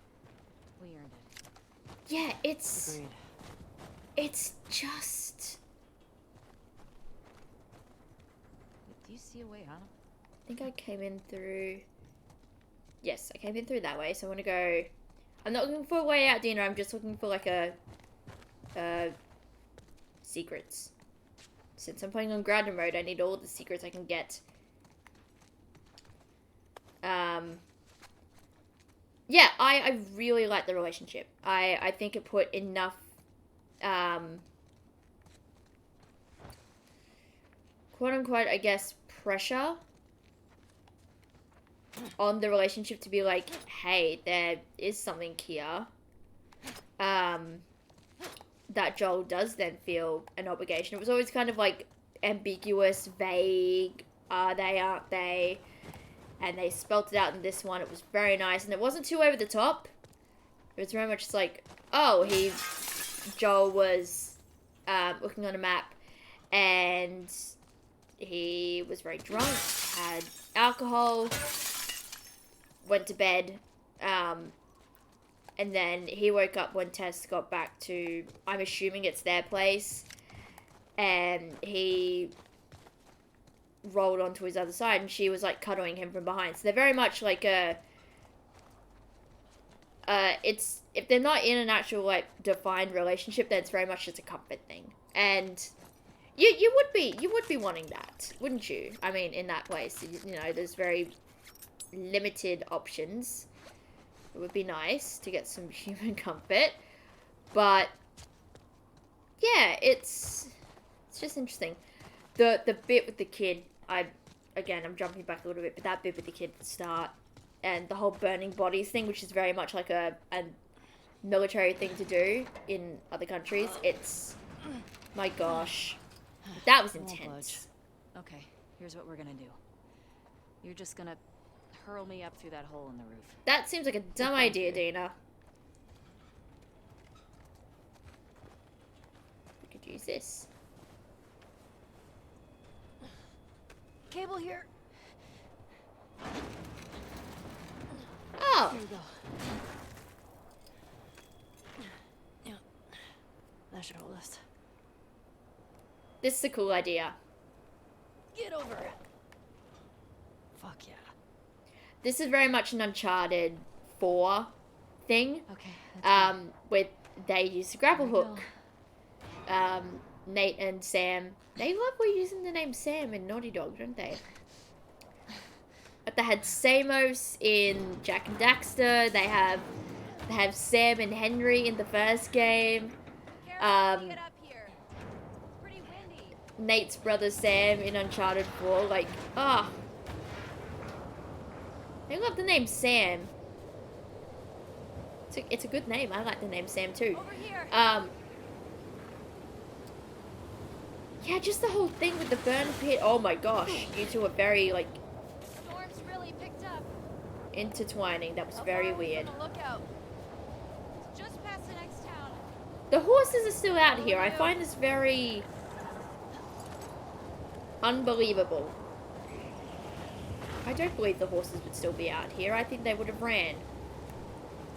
We earned it. yeah, it's Agreed. just. Do you see a way out? I think I came in through. Yes, I came in through that way. So I want to go. I'm not looking for a way out, Dina. I'm just looking for like a. Secrets. Since I'm playing on Grounder mode, I need all the secrets I can get. Yeah, I really like the relationship. I think it put enough quote unquote, I guess, pressure on the relationship to be like, hey, there is something here. That Joel does then feel an obligation. It was always kind of like ambiguous, vague, are they, aren't they? And they spelt it out in this one. It was very nice, and it wasn't too over the top. It was very much just like, oh, Joel was looking on a map, and he was very drunk, had alcohol, went to bed, and then he woke up when Tess got back to, I'm assuming it's their place, and he rolled onto his other side, and she was like cuddling him from behind. So they're very much like it's, if they're not in an actual like defined relationship, then it's very much just a comfort thing. And you would be wanting that, wouldn't you? I mean, in that place, you know, there's very limited options. It would be nice to get some human comfort, but yeah, it's just interesting. The bit with the kid, I'm jumping back a little bit, but that bit with the kid at the start, and the whole burning bodies thing, which is very much like a military thing to do in other countries. It's, my gosh, that was intense. Okay, here's what we're gonna do. You're just gonna hurl me up through that hole in the roof. That seems like a dumb idea, Dina. We could use this. Cable here. Oh, Here we go. Yeah. That should hold us. this is a cool idea. Get over it. Fuck yeah. This is very much an Uncharted 4 thing. Okay. With they use the grapple There we hook. Nate and Sam, they love using the name Sam in Naughty Dog, don't they? But they had Samos in Jack and Daxter. They have Sam and Henry in the first game. Careful, get up here. It's pretty windy. Nate's brother Sam in Uncharted 4. Like, ah. They love the name Sam. It's a good name. I like the name Sam too. Over here. Yeah, just the whole thing with the burn pit. Oh my gosh, you two are very like Storm's really picked up. intertwining. That was How very far are we weird. from the lookout? It's just past the next town. The horses are still out here. I find this very unbelievable. I don't believe the horses would still be out here. I think they would have ran.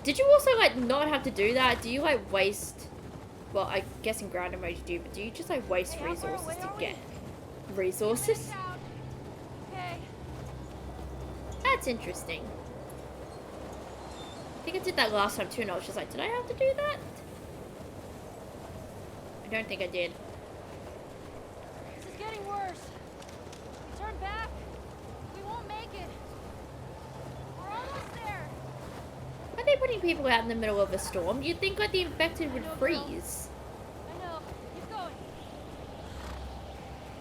Did you also like not have to do that? Do you like waste? Well, I guess in ground mode you do, but do you just like waste Hey, how far resources away to are get we? resources? Town. Okay. That's interesting. I think I did that last time too, and I was just like, did I have to do that? I don't think I did. This is getting worse. Turn back. We won't make it. We're almost there. Why are they putting people out in the middle of a storm? You'd think like the infected would freeze. I know. Keep going.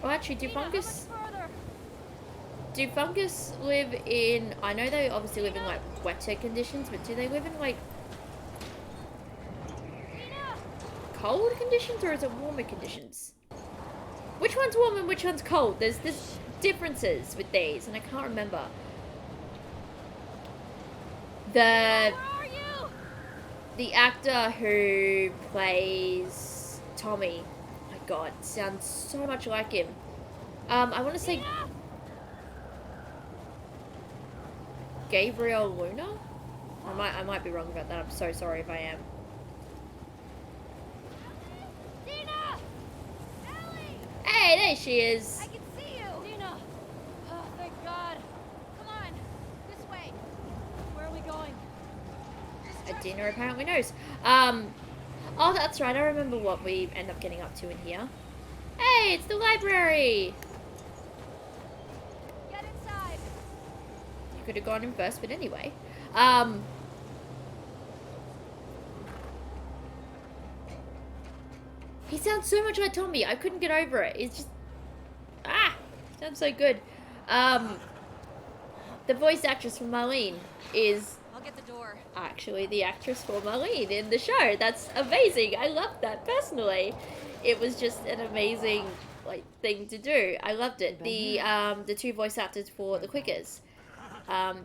Well, actually, do Tina, how much fungus further? live in? I know they obviously live in like wetter conditions, but do they live in like Tina! cold conditions, or is it warmer conditions? Which one's warm and which one's cold? There's differences with these, and I can't remember. Where are you? The actor who plays Tommy, oh my god, sounds so much like him. I want to say, Tina! Gabriel Luna? I might be wrong about that. I'm so sorry if I am. Dina! Ellie! Hey, there she is. I can see you! Dina! Oh, thank God. Come on, this way. Where are we going? Dina apparently knows. Oh, that's right. I remember what we end up getting up to in here. Hey, it's the library. Get inside. You could have gone in first, but anyway. He sounds so much like Tommy. I couldn't get over it. It's just sounds so good. The voice actress for Marlene is I'll get the door. actually the actress for Marlene in the show. That's amazing. I loved that personally. It was just an amazing thing to do. I loved it. The two voice actors for the Quickers,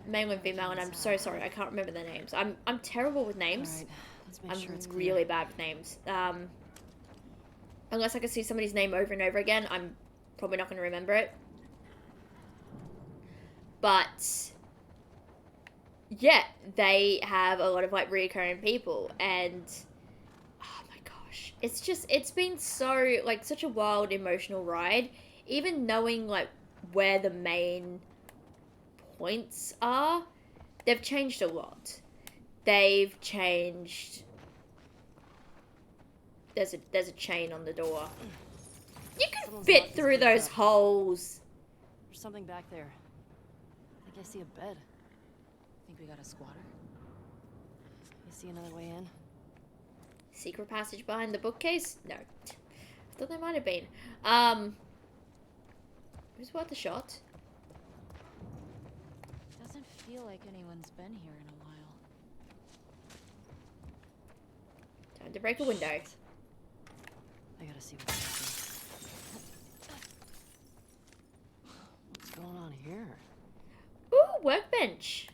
male and female, and I'm so sorry I can't remember their names. I'm terrible with names. All right, let's make I'm sure it's clear. really bad with names. Unless I can see somebody's name over and over again, I'm probably not going to remember it. But yeah, they have a lot of reoccurring people, and oh my gosh, it's been so such a wild emotional ride. Even knowing where the main points are, they've changed a lot. They've changed. There's a chain on the door. You can Someone's fit locked this through place those up. holes. There's something back there. I think I see a bed. Think we got a squatter? You see another way in? Secret passage behind the bookcase? No. I thought there might have been. It was worth a shot. Doesn't feel like anyone's been here in a while. Time to break a window. I gotta see what's What's going on here? Ooh, workbench.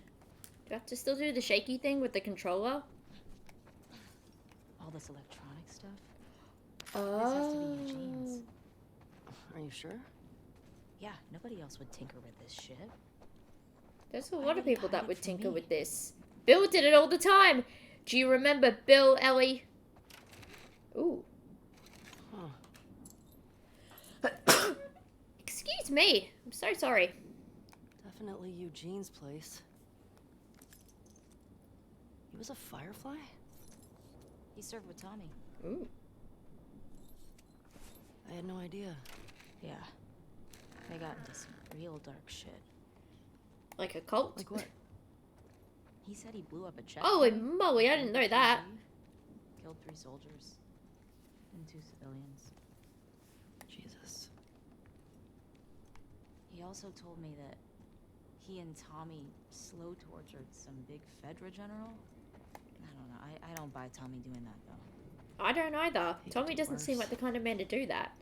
Do I have to still do the shaky thing with the controller? All this electronic stuff? Oh. This has to be Eugene's. Are you sure? Yeah, nobody else would tinker with this shit. There's a Why lot would of he people hide that it would from tinker me? with this. Bill did it all the time. Do you remember Bill, Ellie? Ooh. Huh. Excuse me. I'm so sorry. Definitely Eugene's place. He was a firefly? He served with Tommy. Ooh. I had no idea. Yeah. They got into some real dark shit. Like a cult? Like what? He said he blew up a check. Holy moly, I didn't know that. Killed 3 soldiers. And 2 civilians. Jesus. He also told me that he and Tommy slow tortured some big Fedra general. I don't know. I don't buy Tommy doing that, though. I don't either. He could Tommy do doesn't seem worse. like the kind of man to do that.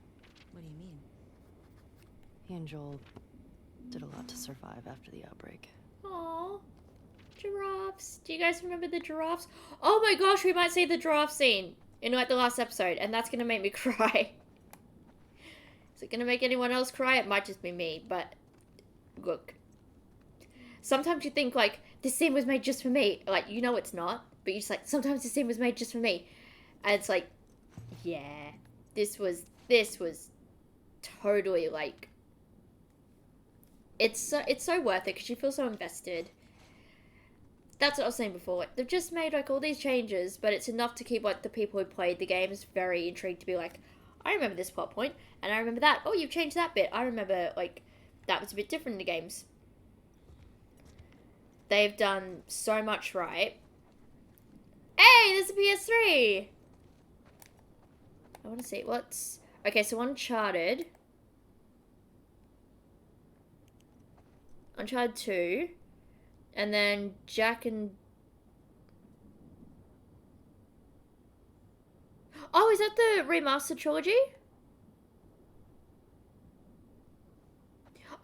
What do you mean? He and Joel did a lot to survive after the outbreak. Aww. Giraffes. Do you guys remember the giraffes? Oh my gosh, we might see the giraffe scene in the last episode, and that's gonna make me cry. Is it gonna make anyone else cry? It might just be me, but look. Sometimes you think this scene was made just for me. You know it's not, but you just sometimes this scene was made just for me. And it's yeah, this was totally it's so worth it because you feel so invested. That's what I was saying before. They've just made all these changes, but it's enough to keep the people who played the games very intrigued to be I remember this plot point, and I remember that. Oh, you've changed that bit. I remember that was a bit different in the games. They've done so much right. Hey, there's a PS3. I want to see what's okay. So Uncharted 2, and then Jack and oh, is that the remastered trilogy?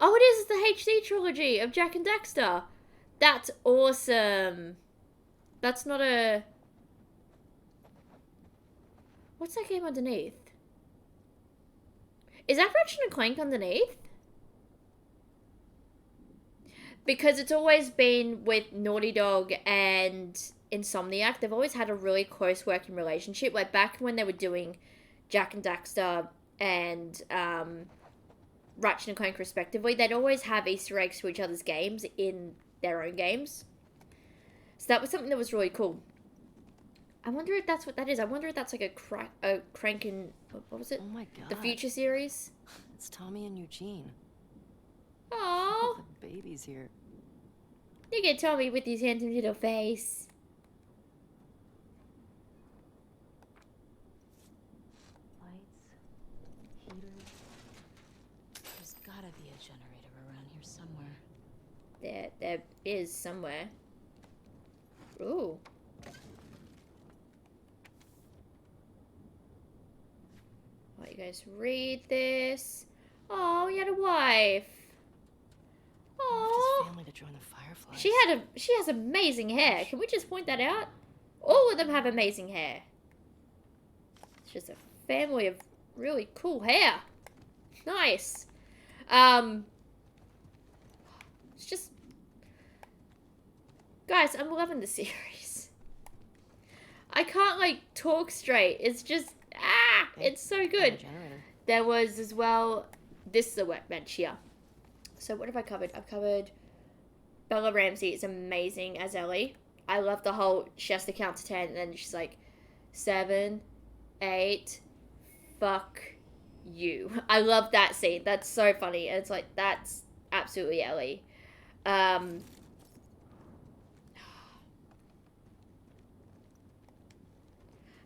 Oh, it is the HD trilogy of Jack and Daxter. That's awesome. That's not a... What's that game underneath? Is that Ratchet and Clank underneath? because it's always been with Naughty Dog and Insomniac. They've always had a really close working relationship. Like back when they were doing Jak and Daxter and Ratchet and Clank respectively, they'd always have Easter eggs to each other's games in their own games. So that was something that was really cool. I wonder if that's what that is. I wonder if that's like a Crank and... What was it? Oh my god. The Future series? It's Tommy and Eugene. Aww. The baby's here. Look at Tommy with his handsome little face. Lights, heaters. There's gotta be a generator around here somewhere. There is somewhere. Ooh. Let you guys read this. Oh, he had a wife. His Oh, family to join the Fireflies. she has amazing hair. Can we just point that out? All of them have amazing hair. It's just a family of really cool hair. Nice. It's just, guys, I'm loving the series. I can't like talk straight. It's just it's so good. Generator. There was as well, this is a workbench here. So what have I covered? I've covered Bella Ramsey is amazing as Ellie. I love the whole, she has to count to 10 and then she's like, 7, 8, fuck you. I love that scene. That's so funny. And it's like, that's absolutely Ellie.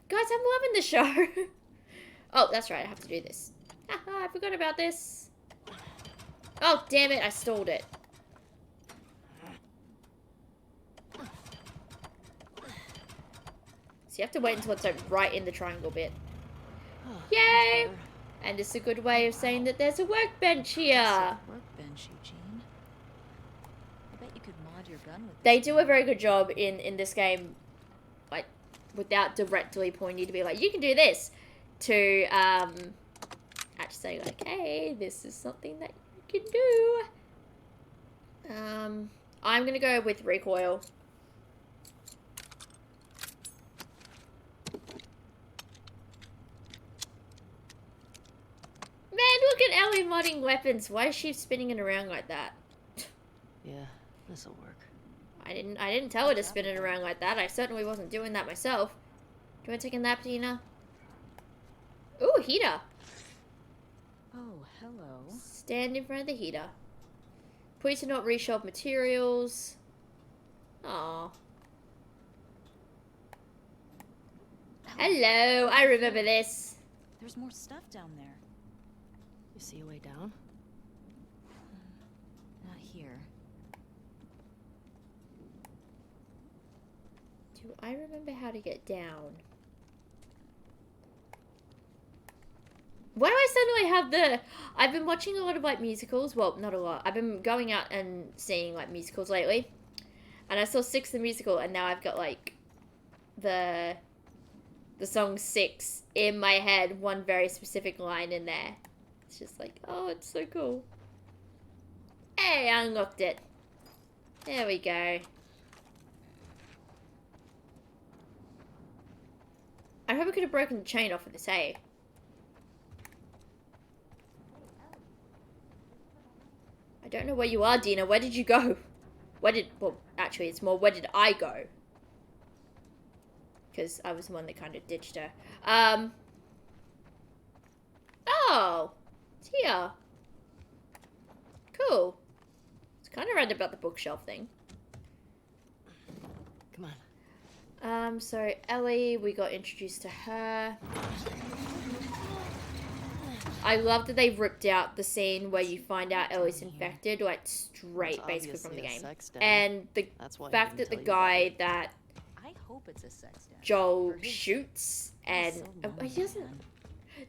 Guys, I'm loving the show. Oh, that's right. I have to do this. I forgot about this. Oh, damn it. I stalled it. So you have to wait until it's like right in the triangle bit. Yay! And it's a good way of saying that there's a workbench here. Workbench, Eugene. I bet you could mod your gun with They this do a very good job in this game, like, without directly pointing you to be like, you can do this. To, actually say like, hey, this is something that you can do. I'm gonna go with recoil. Man, look at Ellie modding weapons. Why is she spinning it around like that? Yeah, this'll work. I didn't tell her to spin it around like that. I certainly wasn't doing that myself. Do you want to take a nap, Dina? Ooh, heater. Oh, hello. Stand in front of the heater. Please do not reshelve materials. Aww. Hello, I remember this. There's more stuff down there. You see a way down? Not here. Do I remember how to get down? Why do I suddenly have the... I've been watching a lot of, like, musicals. Well, not a lot. I've been going out and seeing, like, musicals lately. And I saw Six the Musical, and now I've got, like, the song Six in my head. One very specific line in there. It's just like, oh, it's so cool. Hey, I unlocked it. There we go. I hope I could have broken the chain off of this, hey? I don't know where you are, Dina. Where did you go? Well, actually, it's more, where did I go? Because I was the one that kind of ditched her. Oh! It's here. Cool. It's kind of right about the bookshelf thing. Come on. So Ellie, we got introduced to her. I love that they've ripped out the scene where you find out Ellie's infected, like, straight, It's basically, from the obviously a game. sex den. And the That's why he fact didn't that the tell you about guy it. that I hope it's a sex den. Joel For his- shoots, he's and... so he lonely, doesn't... man.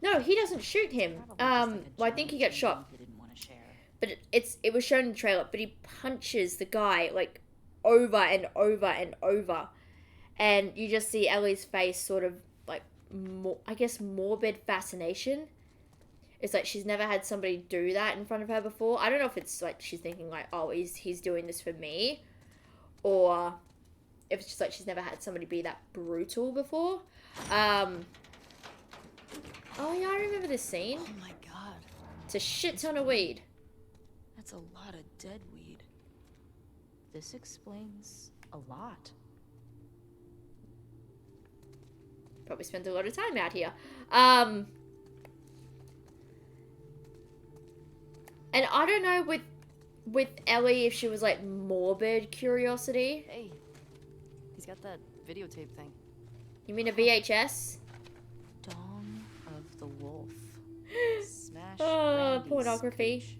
No, he doesn't shoot him. Probably just like a Well, I think he gets jealous shot. He didn't want to share. But it was shown in the trailer, but he punches the guy, like, over and over and over. And you just see Ellie's face sort of, like, I guess morbid fascination. It's like she's never had somebody do that in front of her before. I don't know if it's like she's thinking like, oh, he's doing this for me, or if it's just like she's never had somebody be that brutal before. Oh yeah, I remember this scene. Oh my god. It's a shit ton of weed. That's a lot of dead weed. This explains a lot. Probably spent a lot of time out here. And I don't know with Ellie if she was like morbid curiosity. Hey, he's got that videotape thing. You mean a VHS? Dawn of the Wolf. Smash Oh, Brandy's pornography. cooch.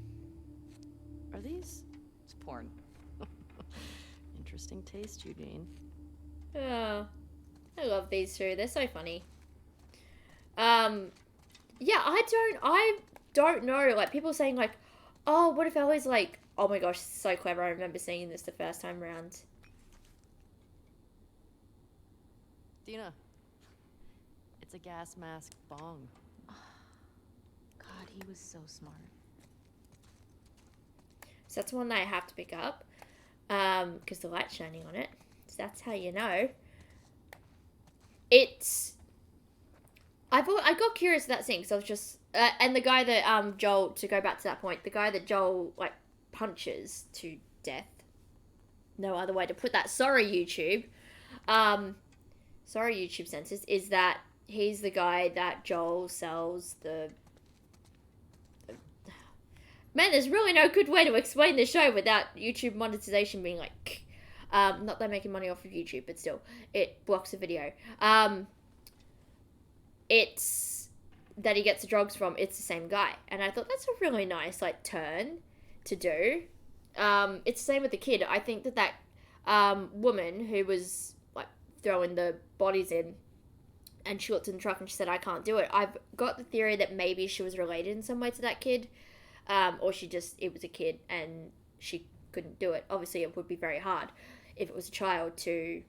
Are these? It's porn. Interesting taste, Eugene. Oh, I love these two. They're so funny. Yeah, I don't know. Like people saying like, oh, what if Ellie's like, oh my gosh, so clever. I remember seeing this the first time round. Dina. It's a gas mask bong. God, he was so smart. So that's one that I have to pick up. Because the light's shining on it. So that's how you know. It's... I got curious at that scene because I was just... and the guy that Joel, to go back to that point, the guy that Joel like punches to death. No other way to put that. Sorry, YouTube. Sorry, YouTube censors. Is that he's the guy that Joel sells the... Man, there's really no good way to explain this show without YouTube monetization being like... not that I'm making money off of YouTube, but still. It blocks the video. It's that he gets the drugs from. It's the same guy. And I thought that's a really nice, like, turn to do. It's the same with the kid. I think that woman who was, like, throwing the bodies in, and she looked in the truck and she said, I can't do it. I've got the theory that maybe she was related in some way to that kid. Or it was a kid and she couldn't do it. Obviously, it would be very hard if it was a child to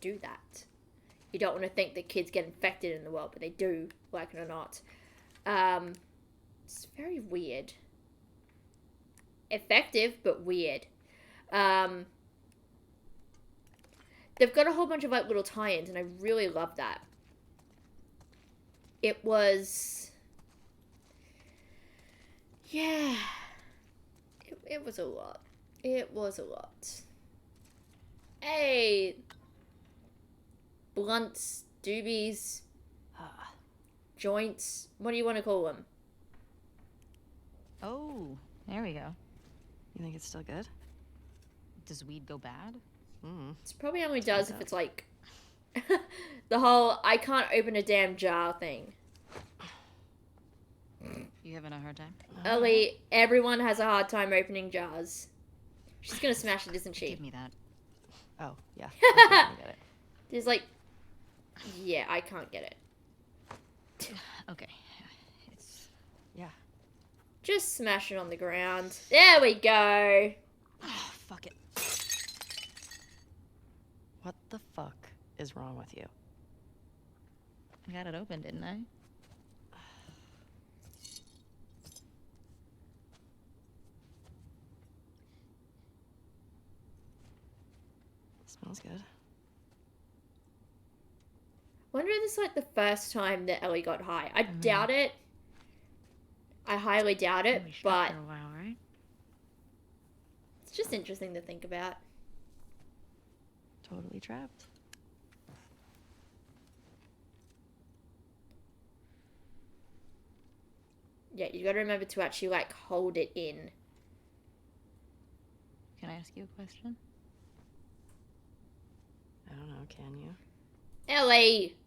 do that. You don't want to think that kids get infected in the world, but they do, like it or not. It's very weird. Effective, but weird. They've got a whole bunch of like little tie-ins, and I really love that. It was... Yeah. It was a lot. It was a lot. Hey! Blunts, doobies, joints, what do you want to call them? Oh, there we go. You think it's still good? Does weed go bad? It probably only does if it's like... the whole, I can't open a damn jar thing. You having a hard time? Ellie, everyone has a hard time opening jars. She's gonna smash it, isn't she? Give me that. Oh, yeah. I get it. There's like... Yeah, I can't get it. Okay. It's... Yeah. Just smash it on the ground. There we go. Oh, fuck it. What the fuck is wrong with you? I got it open, didn't I? Smells good. Wonder if this is like the first time that Ellie got high. I doubt it. I highly doubt it, but For a while, right? it's just interesting to think about. Totally trapped. Yeah, you gotta remember to actually like hold it in. Can I ask you a question? I don't know, can you? Ellie!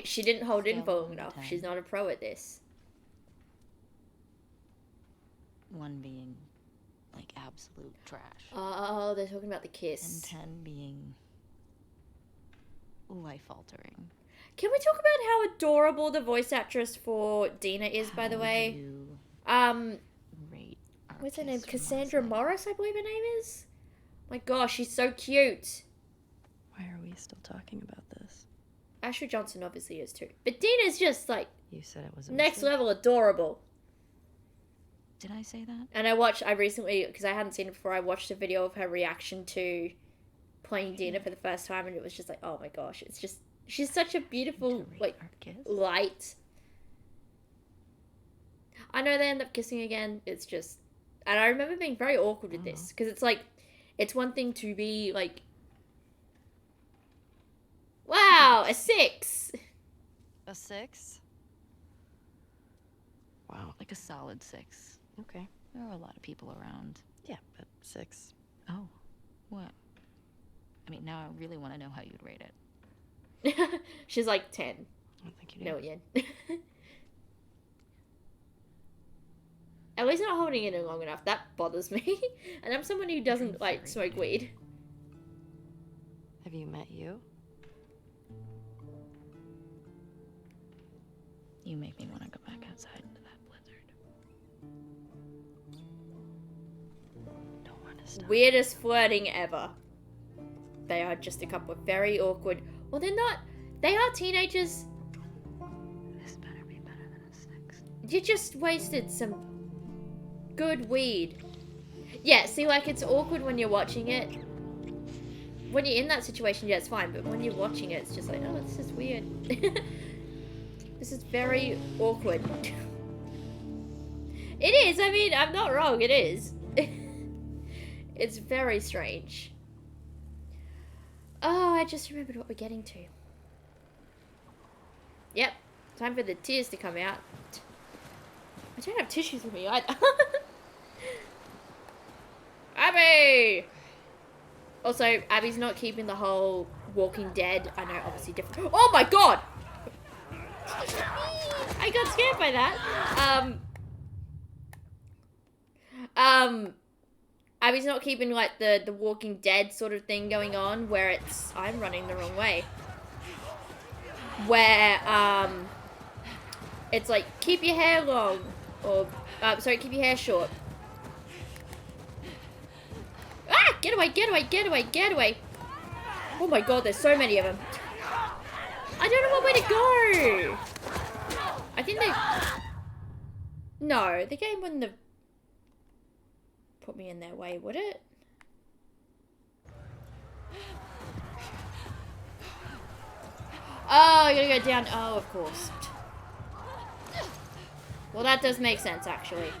She didn't hold in Scale for of long 1 to enough. 10. She's not a pro at this. 1 being, like, absolute trash. Oh, they're talking about the And kiss. 10 being life-altering. Can we talk about how adorable the voice actress for Dina is, by the How way? you rate our What's her name? kiss from last Cassandra night? Morris, I believe her name is? My gosh, she's so cute. Why are we still talking about this? Ashley Johnson obviously is too. But Dina's just like You said it was a next mistake? level adorable. Did I say that? And I recently, because I hadn't seen it before, I watched a video of her reaction to playing Dina for the first time, and it was just like, oh my gosh, it's just, she's such a beautiful, like, light. I know they end up kissing again, it's just, and I remember being very awkward with this, because it's like, it's one thing to be like, wow, a 6! A 6? Wow. Like a solid 6. Okay. There are a lot of people around. Yeah, but 6. Oh, what? I mean, now I really want to know how you'd rate it. She's like 10 I don't think you do. million. At least not holding it in long enough. That bothers me. And I'm someone who doesn't like smoke weed. Have you met you? You make me want to go back outside into that blizzard. Don't want to stop. Weirdest flirting ever. They are just a couple of very awkward. Well, they're not. They are teenagers. This better be better than a 6. You just wasted some good weed. Yeah, see, like, it's awkward when you're watching it. When you're in that situation, yeah, it's fine. But when you're watching it, it's just like, oh, this is weird. This is very awkward. It is. I mean, I'm not wrong. It is. It's very strange. Oh, I just remembered what we're getting to. Yep. Time for the tears to come out. I don't have tissues with me either. Abby! Also, Abby's not keeping the whole Walking Dead. I know, obviously different. Oh my god! I got scared by that. Abby's not keeping like the Walking Dead sort of thing going on where it's I'm running the wrong way. Where it's like keep your hair long or sorry, keep your hair short. Ah! Get away, get away, get away, get away. Oh my god, there's so many of them. I don't know what way to go. I think they... No, the game wouldn't have put me in their way, would it? Oh, I gotta go down. Oh, of course. Well, that does make sense, actually.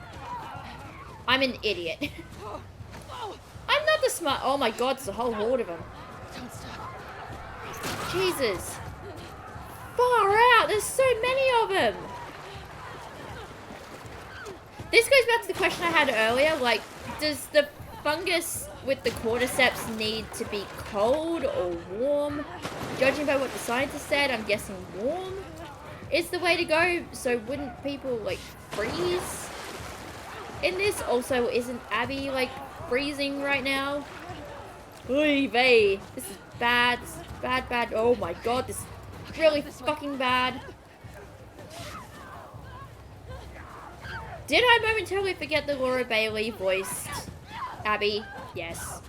I'm an idiot. I'm not the smart... Oh my god, there's a whole horde of them. Jesus. Far out, there's so many of them. This goes back to the question I had earlier, like, does the fungus with the cordyceps need to be cold or warm? Judging by what the scientist said, I'm guessing warm is the way to go, so wouldn't people, like, freeze in this? Also, isn't Abby, like, freezing right now? Oy vey, this is bad, bad, bad. Oh my god, this is really fucking bad. Did I momentarily forget that Laura Bailey voiced Abby? Yes.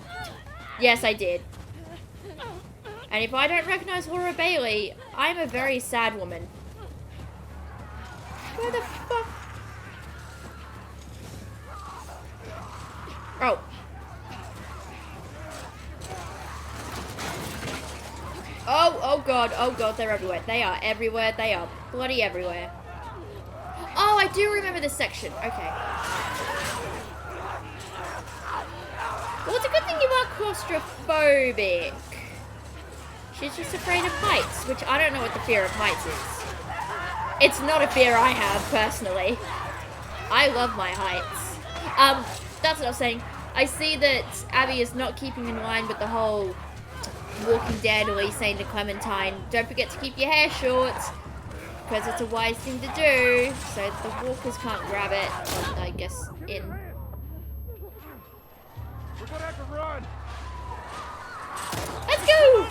Yes, I did. And if I don't recognize Laura Bailey, I'm a very sad woman. Where the fuck? Oh. Oh god, they're everywhere. They are everywhere, they are bloody everywhere. Oh, I do remember this section. Okay. Well, it's a good thing you are claustrophobic. She's just afraid of heights, which I don't know what the fear of heights is. It's not a fear I have, personally. I love my heights. That's what I was saying. I see that Abby is not keeping in line with the whole Walking Dead, Elise saying to Clementine, don't forget to keep your hair short, because it's a wise thing to do, so the walkers can't grab it, and I guess in. We're gonna have to run. Let's go!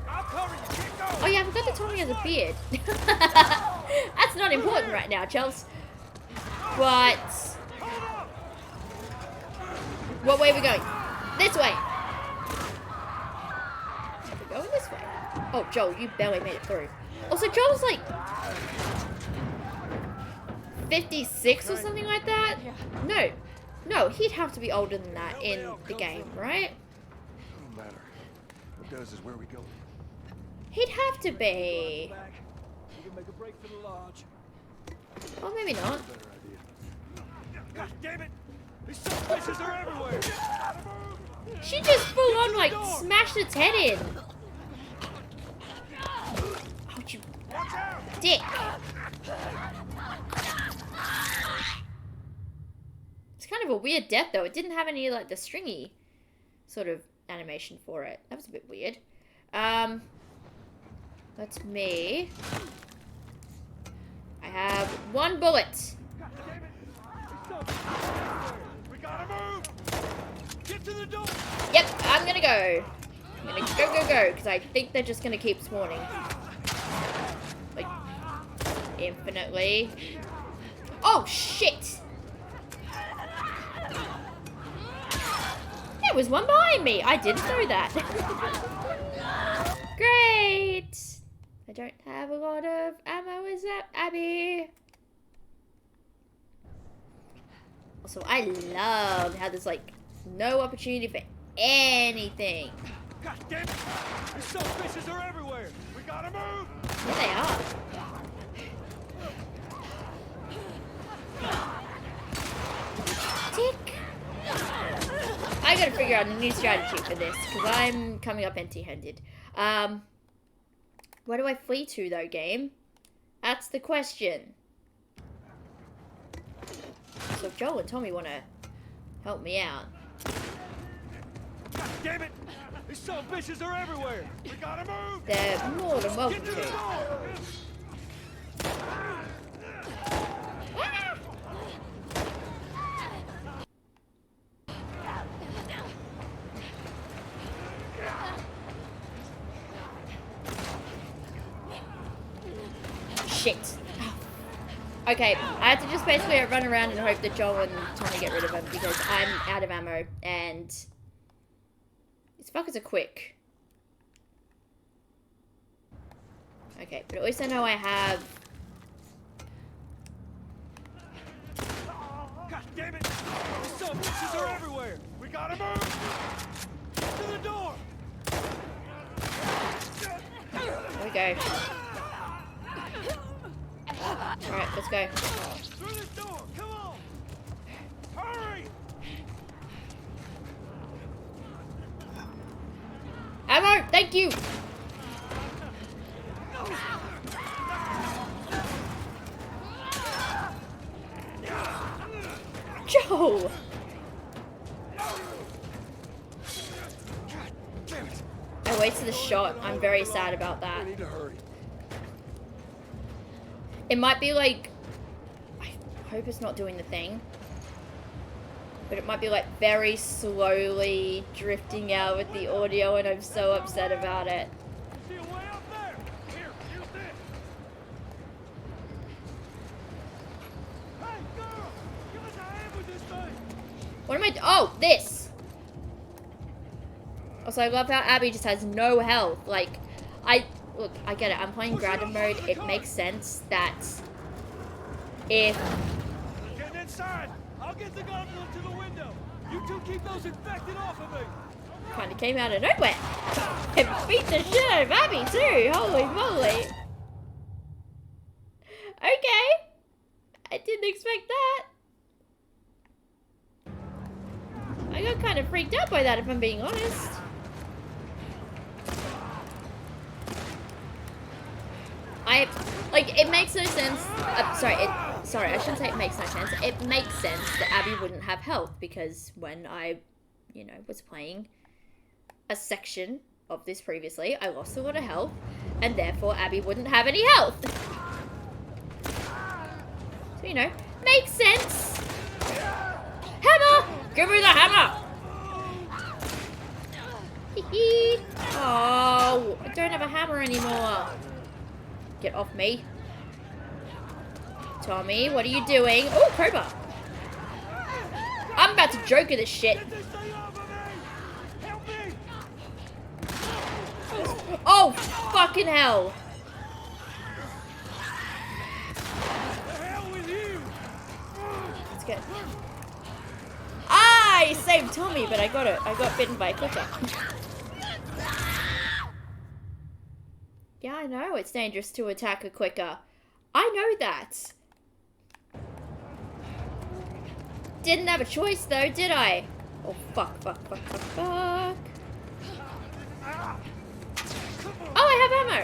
I'll cover you. Keep going. Oh yeah, I forgot that Tommy has a beard. That's not important right now, Chels. But what way are we going? This way. going this way. Oh, Joel, you barely made it through. Also, Joel's like 56 or something like that. No, he'd have to be older than that in the game, right? Doesn't matter. What does is where we go. He'd have to be. We can make a break for the lodge. Or maybe not. Better idea. God damn it! These son of bitches are everywhere! She just full on like smashed its head in. Oh, you Watch out! dick. It's kind of a weird death though. It didn't have any like the stringy sort of animation for it. That was a bit weird. That's me. I have 1 bullet. God damn it! These son of bitches are everywhere! We gotta move! Get to the door! Yep, I'm gonna go. I'm gonna go, because I think they're just gonna keep spawning. Like, infinitely. Oh, shit! There was one behind me! I didn't know that. Great! I don't have a lot of ammo, is that, Abby? Also, I love how there's, like, no opportunity for anything. God damn it! These son of bitches are everywhere! We gotta move! Here they are. Tick. I gotta figure out a new strategy for this, because I'm coming up empty-handed. Where do I flee to, though, game? That's the question. So if Joel and Tommy want to help me out. God damn it! These son of bitches are everywhere! We gotta move! They're more than welcome Get to the to. door! Shit. Okay, I have to just basically run around and hope that Joel and Tommy get rid of him because I'm out of ammo and these fuckers are quick. Okay, but at least I know I have. God damn it! These son of bitches are everywhere! We gotta move! Get to the door! There we go. Alright, let's go. Through this door! Come on! Hurry! Ammo! Thank you! Joe! Damn it! I wasted the shot. I'm very sad about that. We need to hurry. It might be like, I hope it's not doing the thing, but it might be like very slowly drifting out with the audio and I'm so upset about it. See a way up there! Here, use this! Hey, girl! Give us a hand with this thing! What am I, oh, this! Also, I love how Abby just has no health. Like, look, I get it. I'm playing grounded mode. It makes sense that if... Get inside! I'll get the gondola to the window! You two keep those infected off of me! Kind of came out of nowhere. And beat the shit out of Abby, too. Holy moly. Okay. I didn't expect that. I got kind of freaked out by that, if I'm being honest. Like, it makes no sense. Sorry, I shouldn't say it makes no sense. It makes sense that Abby wouldn't have health because when I, you know, was playing a section of this previously, I lost a lot of health, and therefore Abby wouldn't have any health. So, you know, makes sense. Hammer! Give me the hammer! Hee. Oh, I don't have a hammer anymore. Get off me. Tommy, what are you doing? Oh, crowbar. I'm about to joke at this shit. Get this thing off of me! Help me! Oh, fucking hell. The hell with you! Let's get. I saved Tommy, but I got bitten by a clicker. Yeah, I know it's dangerous to attack a clicker. I know that. Didn't have a choice though, did I? Oh, fuck. Oh, I have ammo.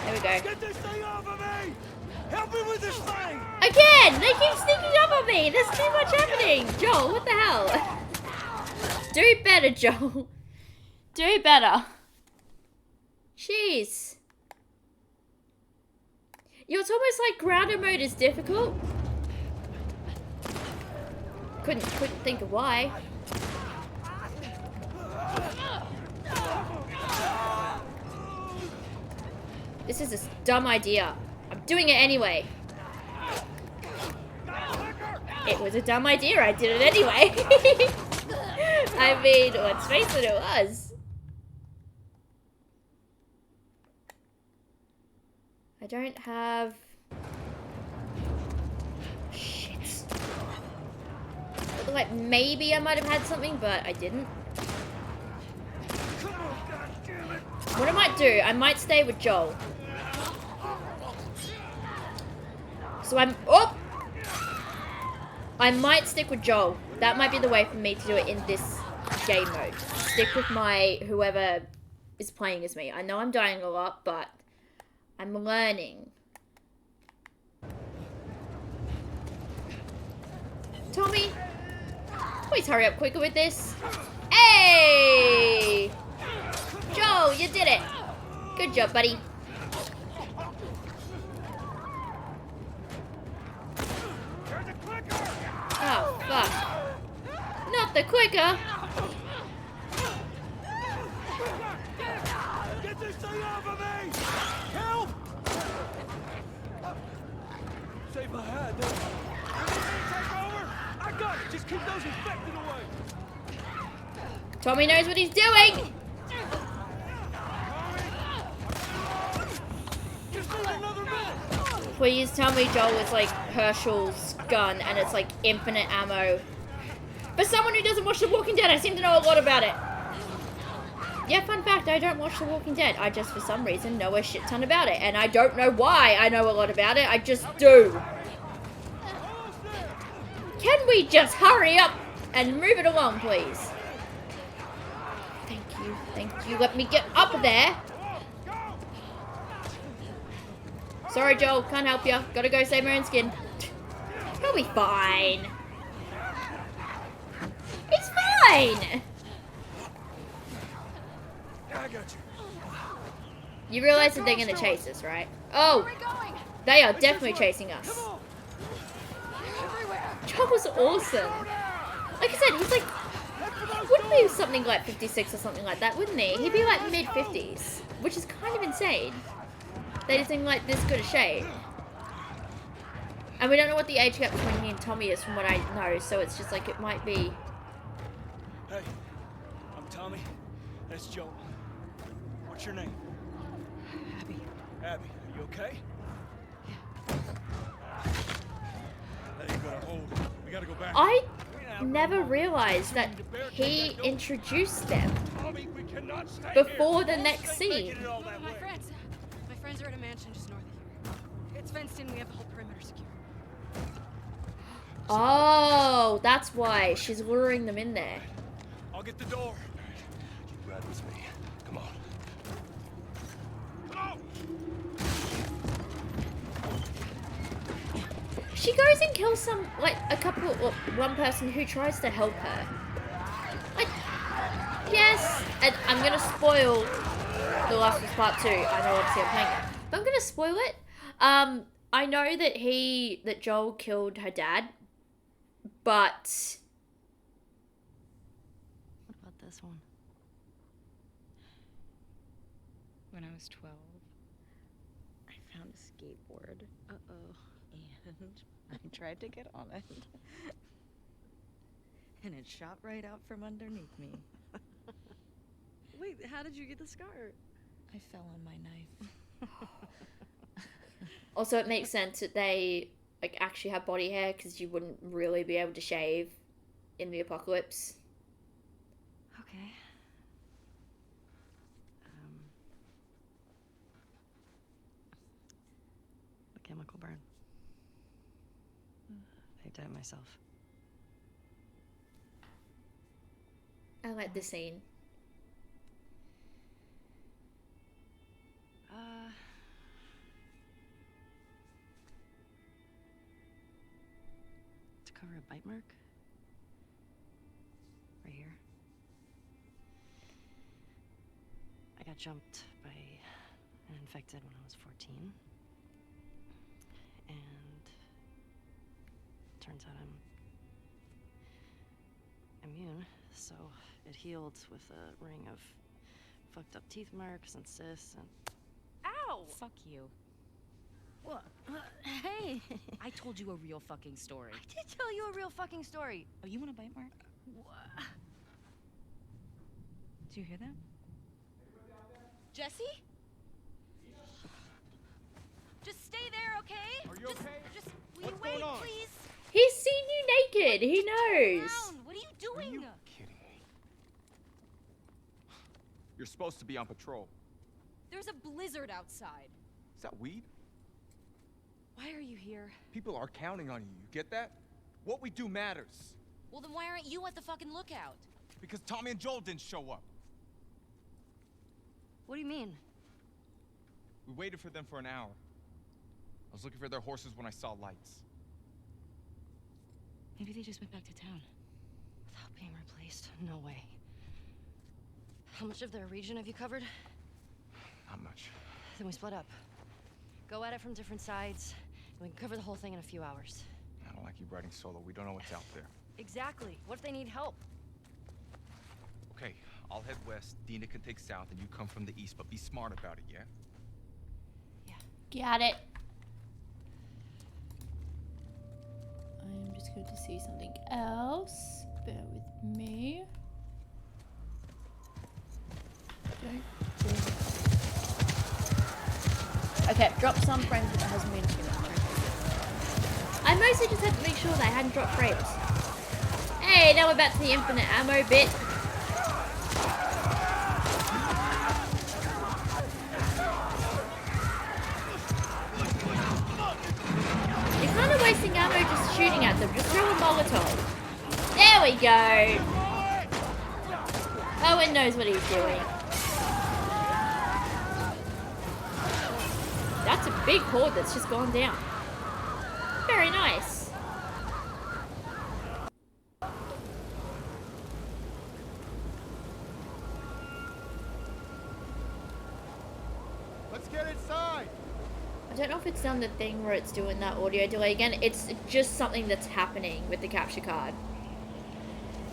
There we go. Get this thing off of me! Help me with this thing! Again! They keep sneaking up on me! There's too much happening! Joel, what the hell? Do better, Joel. Do better. Jeez. Yo, it's almost like grounder mode is difficult. Couldn't think of why. This is a dumb idea. I'm doing it anyway. It was a dumb idea. I did it anyway. I mean, let's face it, it was. I don't have... Shit. Looked like maybe I might have had something, but I didn't. What I might do, I might stay with Joel. So oh! I might stick with Joel. That might be the way for me to do it in this game mode. Stick with my whoever is playing as me. I know I'm dying a lot, but I'm learning. Tommy, please hurry up quicker with this. Hey! Joel, you did it. Good job, buddy. Oh, fuck. Not the clicker. Get this thing off of me! Help! Save my head. Take over! I got it! Just keep those infected away! Tommy knows what he's doing. Just need another minute! Please tell me Joel is like Herschel's gun and it's like infinite ammo. For someone who doesn't watch The Walking Dead, I seem to know a lot about it. Yeah, fun fact, I don't watch The Walking Dead. I just, for some reason, know a shit ton about it. And I don't know why I know a lot about it. I just do. Can we just hurry up and move it along, please? Thank you. Thank you. Let me get up there. Sorry, Joel. Can't help you. Gotta go save my own skin. He'll be fine. It's fine. I got you. You realize that they're gonna chase us, right? Oh, they are definitely chasing us. Joel's awesome. Like I said, he's like, wouldn't he be something like 56 or something like that, wouldn't he? He'd be like mid-50s, which is kind of insane. They just seem like this good a shape. And we don't know what the age gap between he and Tommy is from what I know, so it's just like it might be... Hey, I'm Tommy. That's Joel. What's your name? Abby. Abby, are you okay? That ain't gonna hold. We gotta go back. I never realized that he introduced them Tommy, we cannot stay before here. the next scene. My friends are at a mansion just north of here. It's fenced in. We have the whole perimeter secure. Oh, that's why she's luring them in there. I'll get the door. You ride with me. Come on. She goes and kills some, like, one person who tries to help her. Like, yes, and I'm gonna spoil The Last of Us Part 2. I know obviously I'm playing it, but I'm gonna spoil it. I know that Joel killed her dad, but... What about this one? when I was 12. I found a skateboard. Uh-oh. And I tried to get on it. And it shot right out from underneath me. Wait, how did you get the scar? I fell on my knife. Also, it makes sense that they like actually have body hair because you wouldn't really be able to shave in the apocalypse. Okay. A chemical burn. I did it myself. I like the scene. To cover a bite mark. Right here. I got jumped by an infected when I was 14. And turns out I'm immune, so it healed with a ring of fucked up teeth marks and cysts and... Ow! Fuck you. What? Hey! I told you a real fucking story. I did tell you a real fucking story. Oh, you want a bite mark? What? Do you hear that? Jesse? Just stay there, okay? Are you okay? Just will What's you wait, going on? please? He's seen you naked. He knows. Down. What are you doing? Kidding me. You're supposed to be on patrol. There's a blizzard outside. Is that weed? Why are you here? People are counting on you. You get that? What we do matters. Well, then why aren't you at the fucking lookout? Because Tommy and Joel didn't show up. What do you mean? We waited for them for an hour. I was looking for their horses when I saw lights. Maybe they just went back to town. Without being replaced? No way. How much of their region have you covered? Not much. Then we split up. Go at it from different sides, and we can cover the whole thing in a few hours. I don't like you riding solo. We don't know what's out there. Exactly. What if they need help? Okay, I'll head west. Dina can take south, and you come from the east, but be smart about it, yeah? Got it. I'm just going to see something else. Bear with me. Okay, drop some frames, but that hasn't been too much. I mostly just had to make sure that I hadn't dropped frames. Hey, now we're back to the infinite ammo bit. You're kind of wasting ammo just shooting at them. Just throw a Molotov. There we go. Owen knows what he's doing. That's a big horde that's just gone down. Very nice. Let's get inside! I don't know if it's done the thing where it's doing that audio delay again. It's just something that's happening with the capture card.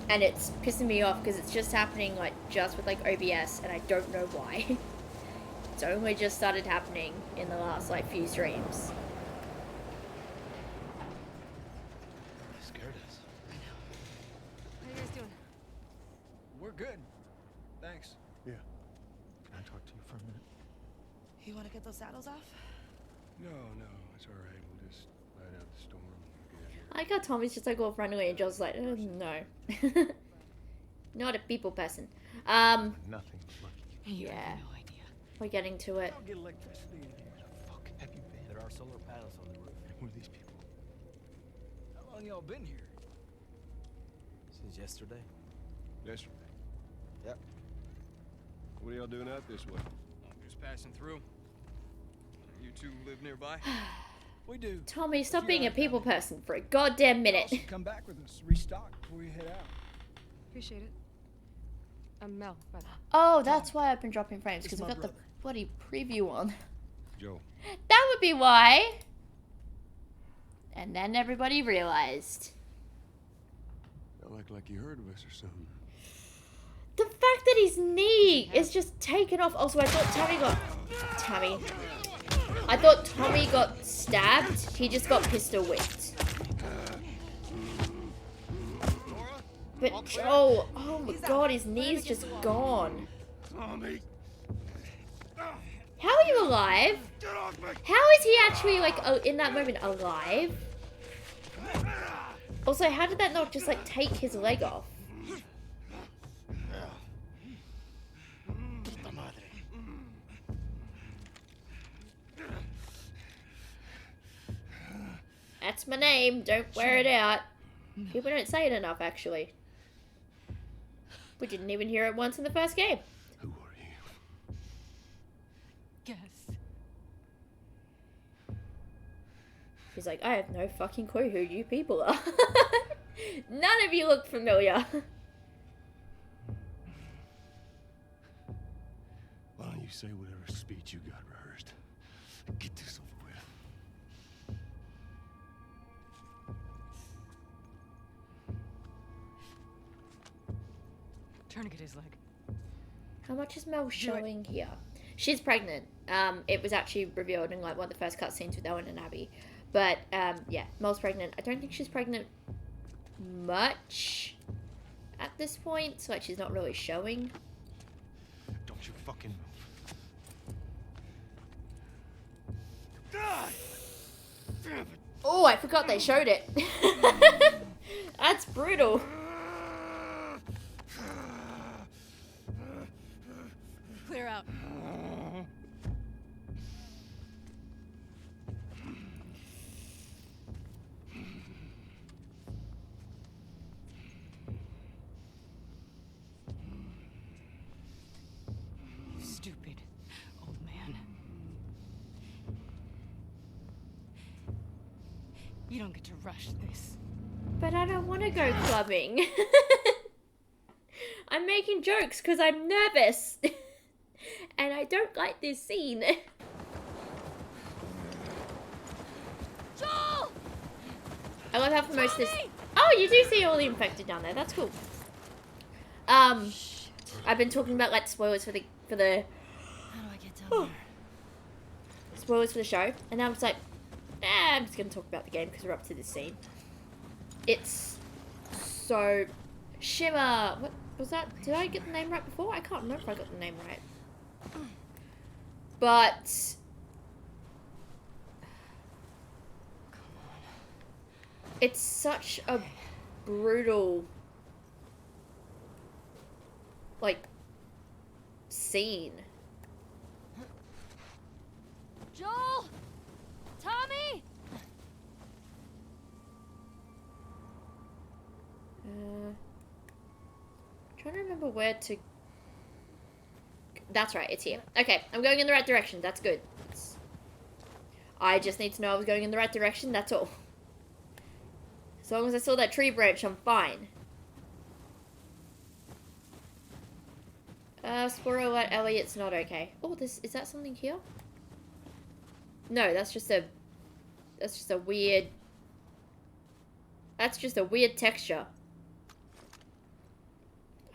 And it's pissing me off because it's just happening like just with like OBS and I don't know why. It's only just started happening in the last like few streams. You scared us. How you guys doing? We're good. Thanks. Yeah. Can I talk to you for a minute? You want to get those saddles off? No, it's all right. We'll just ride out the storm. We'll get out of here. I like how Tommy's just like all friendly and Joel's like, no. Not a people person. Nothing but lucky. You Yeah. have no idea. We're getting to it. Don't get electricity in here. Where the fuck have you been? There are solar panels on the roof. Who are these people? How long y'all been here? Since yesterday. Yesterday? Yep. What are y'all doing out this way? Just passing through. You two live nearby? We do. Tommy, stop being a people person for a goddamn minute. Come back with us. Restock before we head out. Appreciate it. I'm Mel, by the way. Oh, that's why I've been dropping frames, It's because I've my got the brother. bloody preview on. Joe. That would be why. And then everybody realized. Y'all act like you heard of us or something. The fact that his knee is just taken off. Also, I thought Tommy got Tammy. I thought Tommy got stabbed. He just got pistol whipped. But Joel, oh my god, his knee's just gone. Tommy, How are you alive? get off me! How is he actually, like, in that moment alive? Also, how did that not just, like, take his leg off? That's my name. Don't wear it out. People don't say it enough, actually. We didn't even hear it once in the first game. Who are you? Guess. He's like, I have no fucking clue who you people are. None of you look familiar. Why don't you say whatever speech you got rehearsed? Get this over with. Tourniquet his leg. How much is Mel showing here? She's pregnant. It was actually revealed in like one of the first cutscenes with Owen and Abby. But yeah, Mel's pregnant. I don't think she's pregnant much at this point, so like she's not really showing. Don't you fucking move. Die! Damn it! Oh, I forgot they showed it. That's brutal. Clear out. You stupid old man. You don't get to rush this. But I don't want to go clubbing. I'm making jokes because I'm nervous. And I don't like this scene. Joel! I love how for most of this... Oh, you do see all the infected down there. That's cool. I've been talking about like spoilers for the How do I get down there? spoilers for the show, and now I'm just like, I'm just gonna talk about the game because we're up to this scene. It's so Shimmer. What was that? Did I get the name right before? I can't remember if I got the name right. But it's such a brutal like scene. Joel! Tommy! Trying to remember where to. That's right, it's here. Okay, I'm going in the right direction. That's good. I just need to know I was going in the right direction. That's all. As long as I saw that tree branch, I'm fine. Spoiler alert, Elliot's not okay. Oh, is that something here? No, that's just a weird. That's just a weird texture.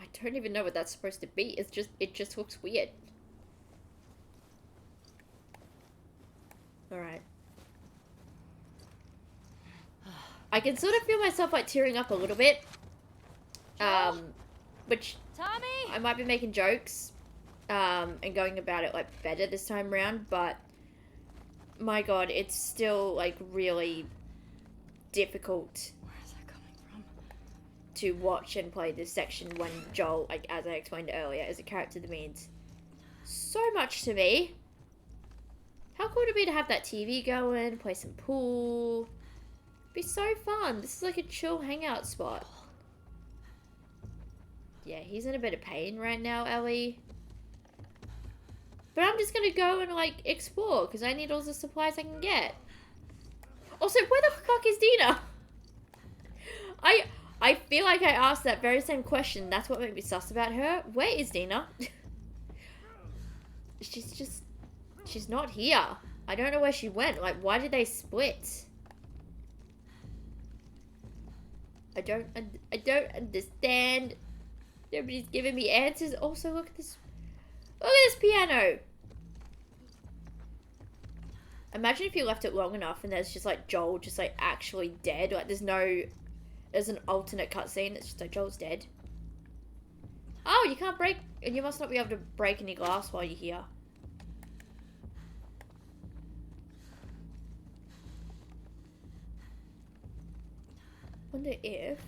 I don't even know what that's supposed to be. It just looks weird. Alright. I can sort of feel myself like tearing up a little bit. Which Tommy! I might be making jokes, and going about it like better this time around, but my god, it's still like really difficult Where is that coming from? to watch and play this section when Joel, like as I explained earlier, is a character that means so much to me. How cool would it be to have that TV going, play some pool? It'd be so fun. This is like a chill hangout spot. Yeah, he's in a bit of pain right now, Ellie. But I'm just gonna go and like explore because I need all the supplies I can get. Also, where the fuck is Dina? I feel like I asked that very same question. That's what made me sus about her. Where is Dina? She's not here. I don't know where she went. Like, why did they split? I don't understand. Nobody's giving me answers. Also, look at this. Look at this piano. Imagine if you left it long enough and there's just like Joel just like actually dead. Like there's an alternate cutscene that's just like Joel's dead. Oh, you can't break, and you must not be able to break any glass while you're here. Wonder if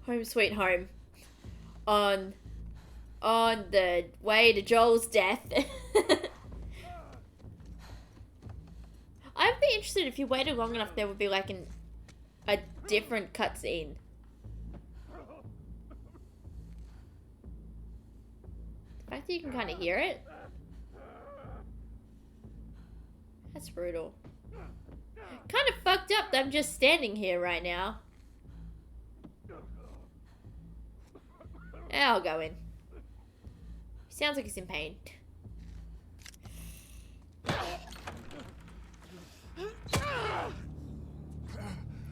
Home Sweet Home on the way to Joel's death. I'd be interested if you waited long enough there would be like a different cutscene. The fact that you can kind of hear it. That's brutal. Kind of fucked up that I'm just standing here right now. Yeah, I'll go in. He sounds like he's in pain.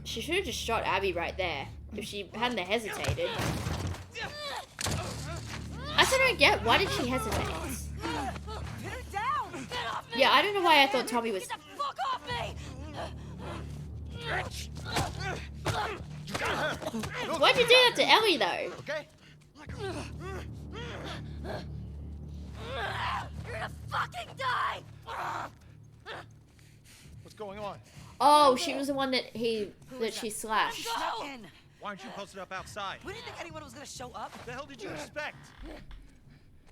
She should have just shot Abby right there if she hadn't hesitated. I still don't get, why did she hesitate? Yeah, I don't know why I thought Tommy was... Why'd you do that to Ellie though? Okay. You're gonna fucking die! What's going on? Oh, she was the one that she slashed. Why aren't you posted up outside? We didn't think anyone was gonna show up. What the hell did you expect?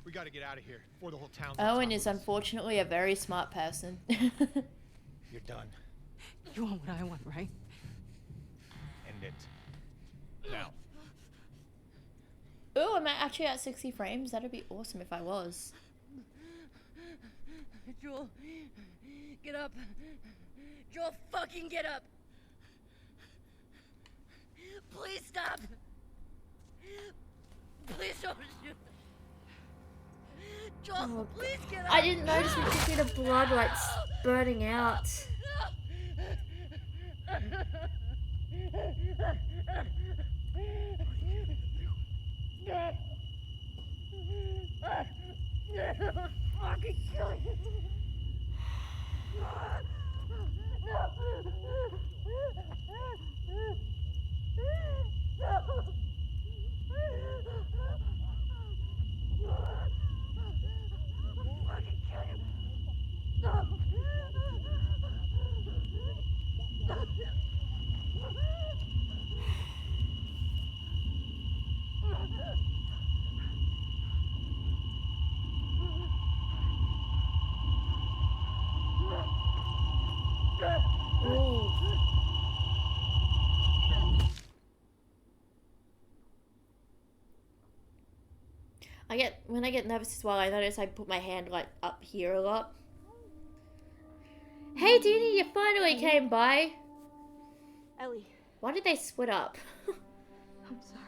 We gotta get out of here before the whole town's Owen is unfortunately a very smart person. You're done. You want what I want, right? End it. Now. Oh, am I actually at 60 frames? That'd be awesome if I was. Joel, get up. Joel, fucking get up. Please stop. Please don't shoot. Joel, please get up. I didn't notice we could see the blood like spurting out. Fucking kill you. When I get nervous as well, I notice I put my hand like up here a lot. Hey Dini, you finally came by. Ellie, Why did they split up? I'm sorry.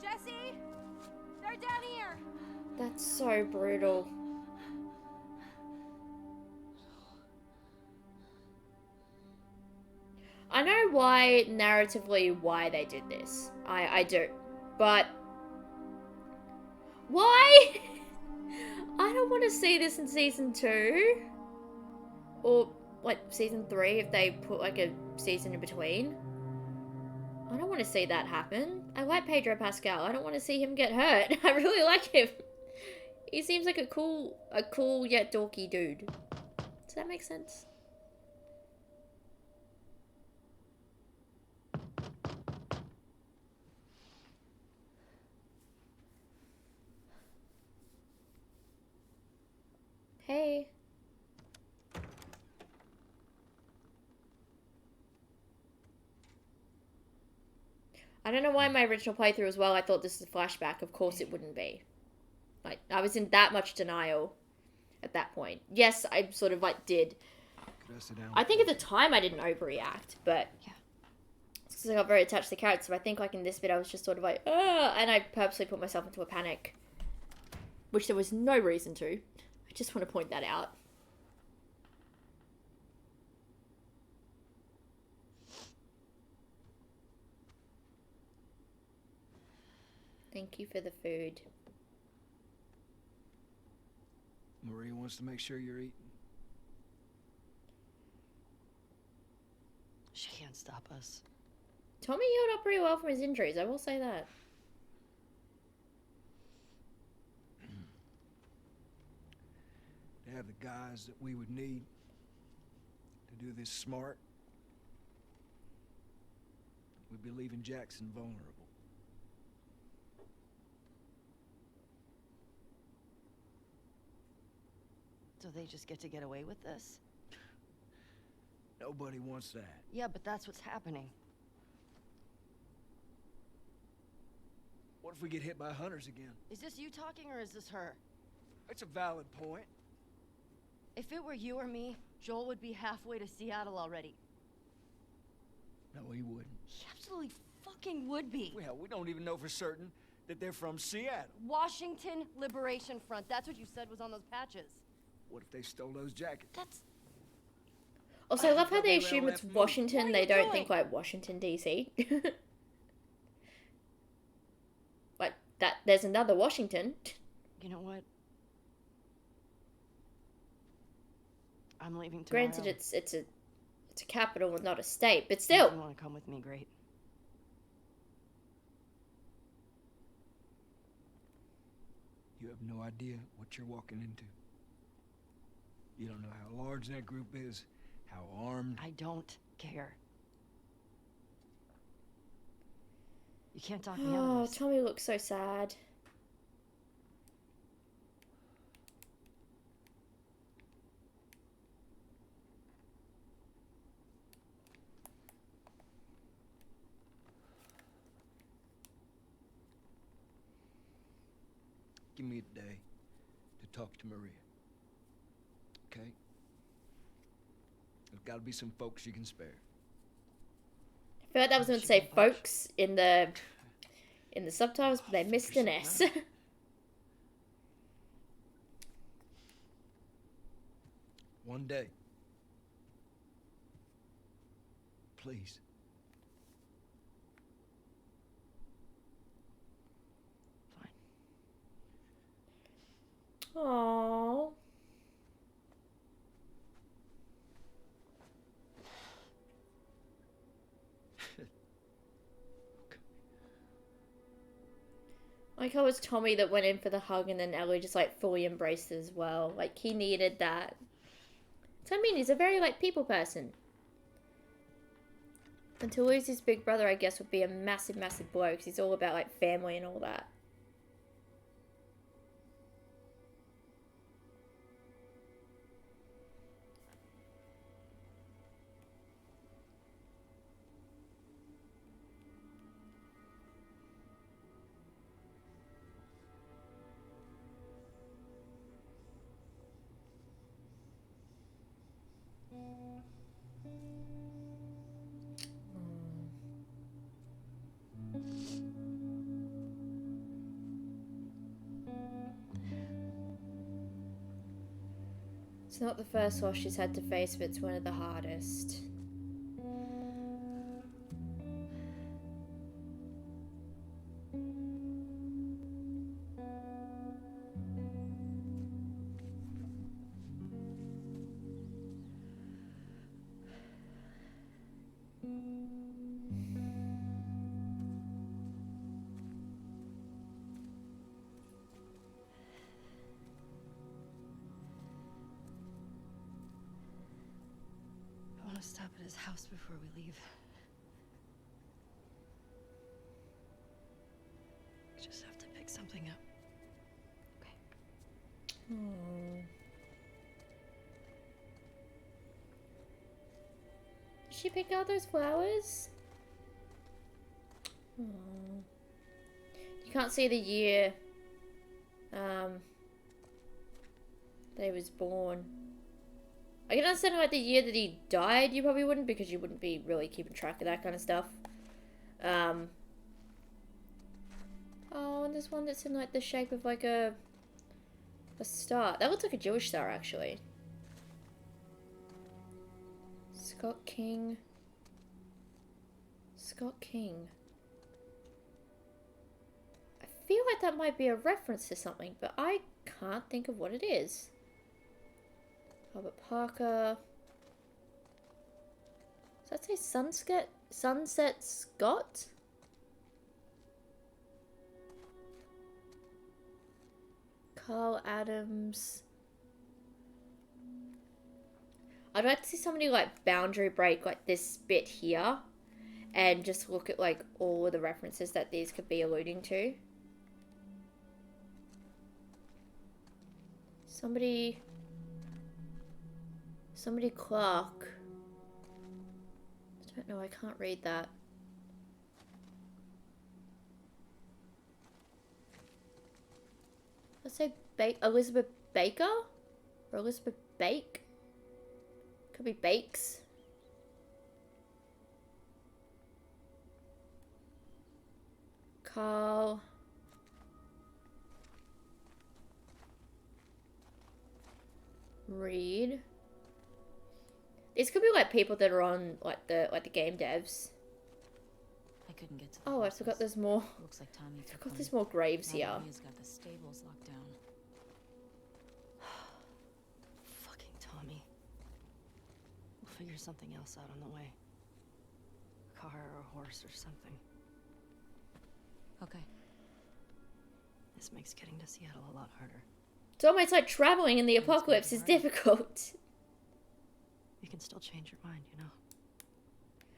Jesse, they're down here. That's so brutal. I know why, narratively, why they did this. I do. But... why? I don't want to see this in season 2. Or, like, season 3 if they put, like, a season in between. I don't want to see that happen. I like Pedro Pascal. I don't want to see him get hurt. I really like him. He seems like a cool yet dorky dude. Does that make sense? Hey. I don't know why my original playthrough as well, I thought this was a flashback. Of course it wouldn't be. Like, I was in that much denial at that point. Yes, I sort of, like, did. Could I sit down? I think at the time I didn't overreact, but... yeah. It's because I got very attached to the character, so I think, like, in this bit I was just sort of like, ugh, and I purposely put myself into a panic. Which there was no reason to. I just want to point that out. Thank you for the food. Maria wants to make sure you're eating. She can't stop us. Tommy healed up pretty well from his injuries, I will say that. To have the guys that we would need to do this smart, we'd be leaving Jackson vulnerable. So they just get to get away with this? Nobody wants that. Yeah, but that's what's happening. What if we get hit by hunters again? Is this you talking or is this her? It's a valid point. If it were you or me, Joel would be halfway to Seattle already. No, he wouldn't. He absolutely fucking would be. Well, we don't even know for certain that they're from Seattle. Washington Liberation Front. That's what you said was on those patches. What if they stole those jackets? That's... Also, I love how they Well, assume it's that's me. Washington. What are They you don't doing? think like Washington DC. Like that. There's another Washington. You know what? I'm leaving tomorrow. Granted, it's a capital and not a state, but If still. you want to come with me, great. You have no idea what you're walking into. You don't know how large that group is, how armed. I don't care. You can't talk me out Oh, of this. Tommy looks so sad. Give me a day to talk to Maria. Okay? There's got to be some folks you can spare. I feel like that was going to say folks in the subtitles, but they missed an S. One day. Please. Fine. Aww. Like how it's Tommy that went in for the hug and then Ellie just like fully embraced it as well. Like he needed that. So I mean, he's a very like people person. And to lose his big brother, I guess, would be a massive, massive blow because he's all about like family and all that. It's not the first loss she's had to face, but it's one of the hardest. I want to stop at his house before we leave. We just have to pick something up. Okay. Did she pick out those flowers? Aww. You can't see the year that he was born. I can understand like the year that he died, you probably wouldn't because you wouldn't be really keeping track of that kind of stuff. Oh, and there's one that's in like the shape of like a star. That looks like a Jewish star actually. Scott King. Scott King. I feel like that might be a reference to something, but I can't think of what it is. Robert Parker. Does that say Sunset Scott? Carl Adams. I'd like to see somebody like boundary break like this bit here and just look at like all of the references that these could be alluding to. Somebody Clark. I don't know, I can't read that. Let's say Elizabeth Baker? Or Elizabeth Bake? Could be Bakes. Carl. Reed. These could be like people that are on like the game devs. I couldn't get to the Oh, I forgot there's more. Looks like Tommy I took forgot one. there's more graves Now here. Maria's got the stables locked down. Fucking Tommy. We'll figure something else out on the way. A car or a horse or something. Okay. This makes getting to Seattle a lot harder. It's almost like traveling in the apocalypse is difficult. You can still change your mind, you know?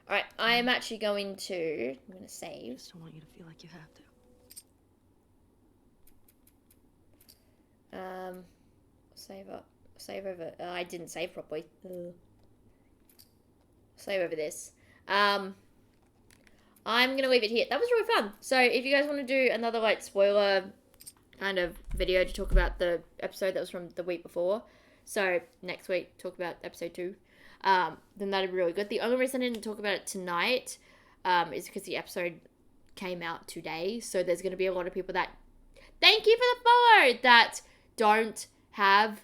Alright, I am actually going to... I'm going to I save. just don't want you to feel like you have to. Save over... I didn't save properly. Ugh. Save over this. I'm going to leave it here. That was really fun. So if you guys want to do another like spoiler kind of video to talk about the episode that was from the week before, so next week talk about episode 2, then that'd be really good. The only reason I didn't talk about it tonight is because the episode came out today, so there's going to be a lot of people that, thank you for the follow, that don't have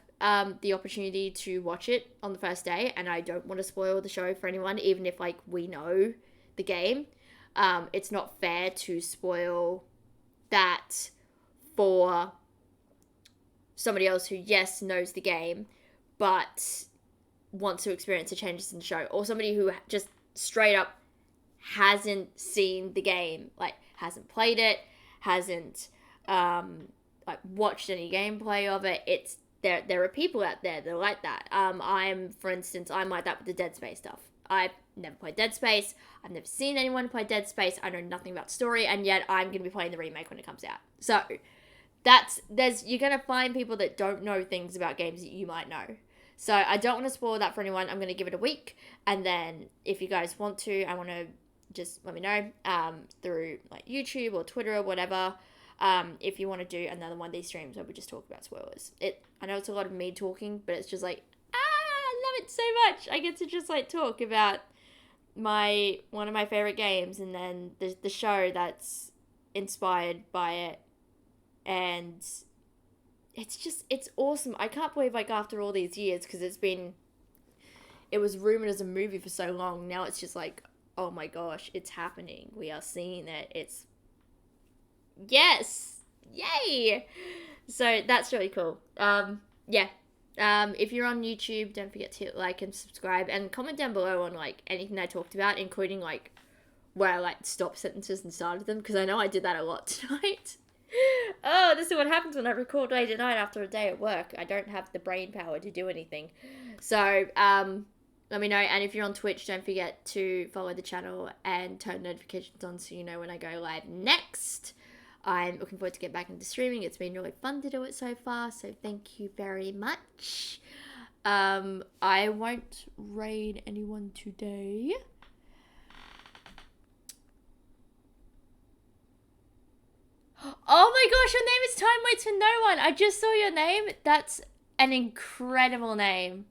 the opportunity to watch it on the first day, and I don't want to spoil the show for anyone, even if like we know the game. It's not fair to spoil that for somebody else who, yes, knows the game, but wants to experience the changes in the show, or somebody who just straight up hasn't seen the game, like hasn't played it, hasn't like watched any gameplay of it. It's there are people out there that are like that. For instance, I'm like that with the Dead Space stuff. I've never played Dead Space. I've never seen anyone play Dead Space. I know nothing about story, and yet I'm going to be playing the remake when it comes out. So you're going to find people that don't know things about games that you might know. So I don't want to spoil that for anyone. I'm going to give it a week, and then if you guys want to, I want to just let me know through like YouTube or Twitter or whatever. If you want to do another one of these streams where we just talk about spoilers. I know it's a lot of me talking, but it's just like, I love it so much. I get to just like talk about one of my favorite games, and then the show that's inspired by it, and it's awesome. I can't believe like after all these years, because it was rumored as a movie for so long. Now it's just like, oh my gosh, it's happening. We are seeing it. Yes, yay! So that's really cool. Yeah. If you're on YouTube, don't forget to hit like and subscribe, and comment down below on like anything I talked about, including like where I like stopped sentences and started them, because I know I did that a lot tonight. Oh, this is what happens when I record late at night after a day at work. I don't have the brain power to do anything. So let me know, and if you're on Twitch, don't forget to follow the channel and turn notifications on so you know when I go live next. I'm looking forward to get back into streaming. It's been really fun to do it so far, so thank you very much. I won't raid anyone today. Oh my gosh, your name is Time Waits for No One. I just saw your name. That's an incredible name.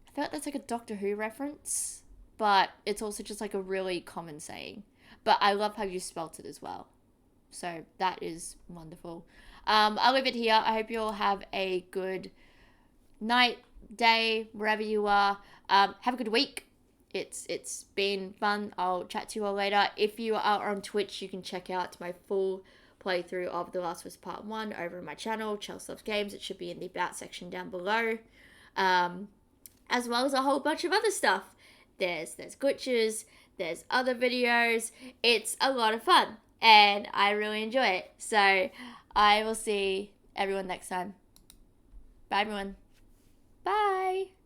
I feel like that's like a Doctor Who reference, but it's also just like a really common saying. But I love how you spelt it as well. So that is wonderful. I'll leave it here. I hope you all have a good night, day, wherever you are. Have a good week. It's been fun. I'll chat to you all later. If you are on Twitch, you can check out my full playthrough of The Last of Us Part 1 over on my channel, Chelsea Loves Games. It should be in the About section down below. as well as a whole bunch of other stuff. There's glitches, there's other videos. It's a lot of fun, and I really enjoy it. So I will see everyone next time. Bye, everyone. Bye.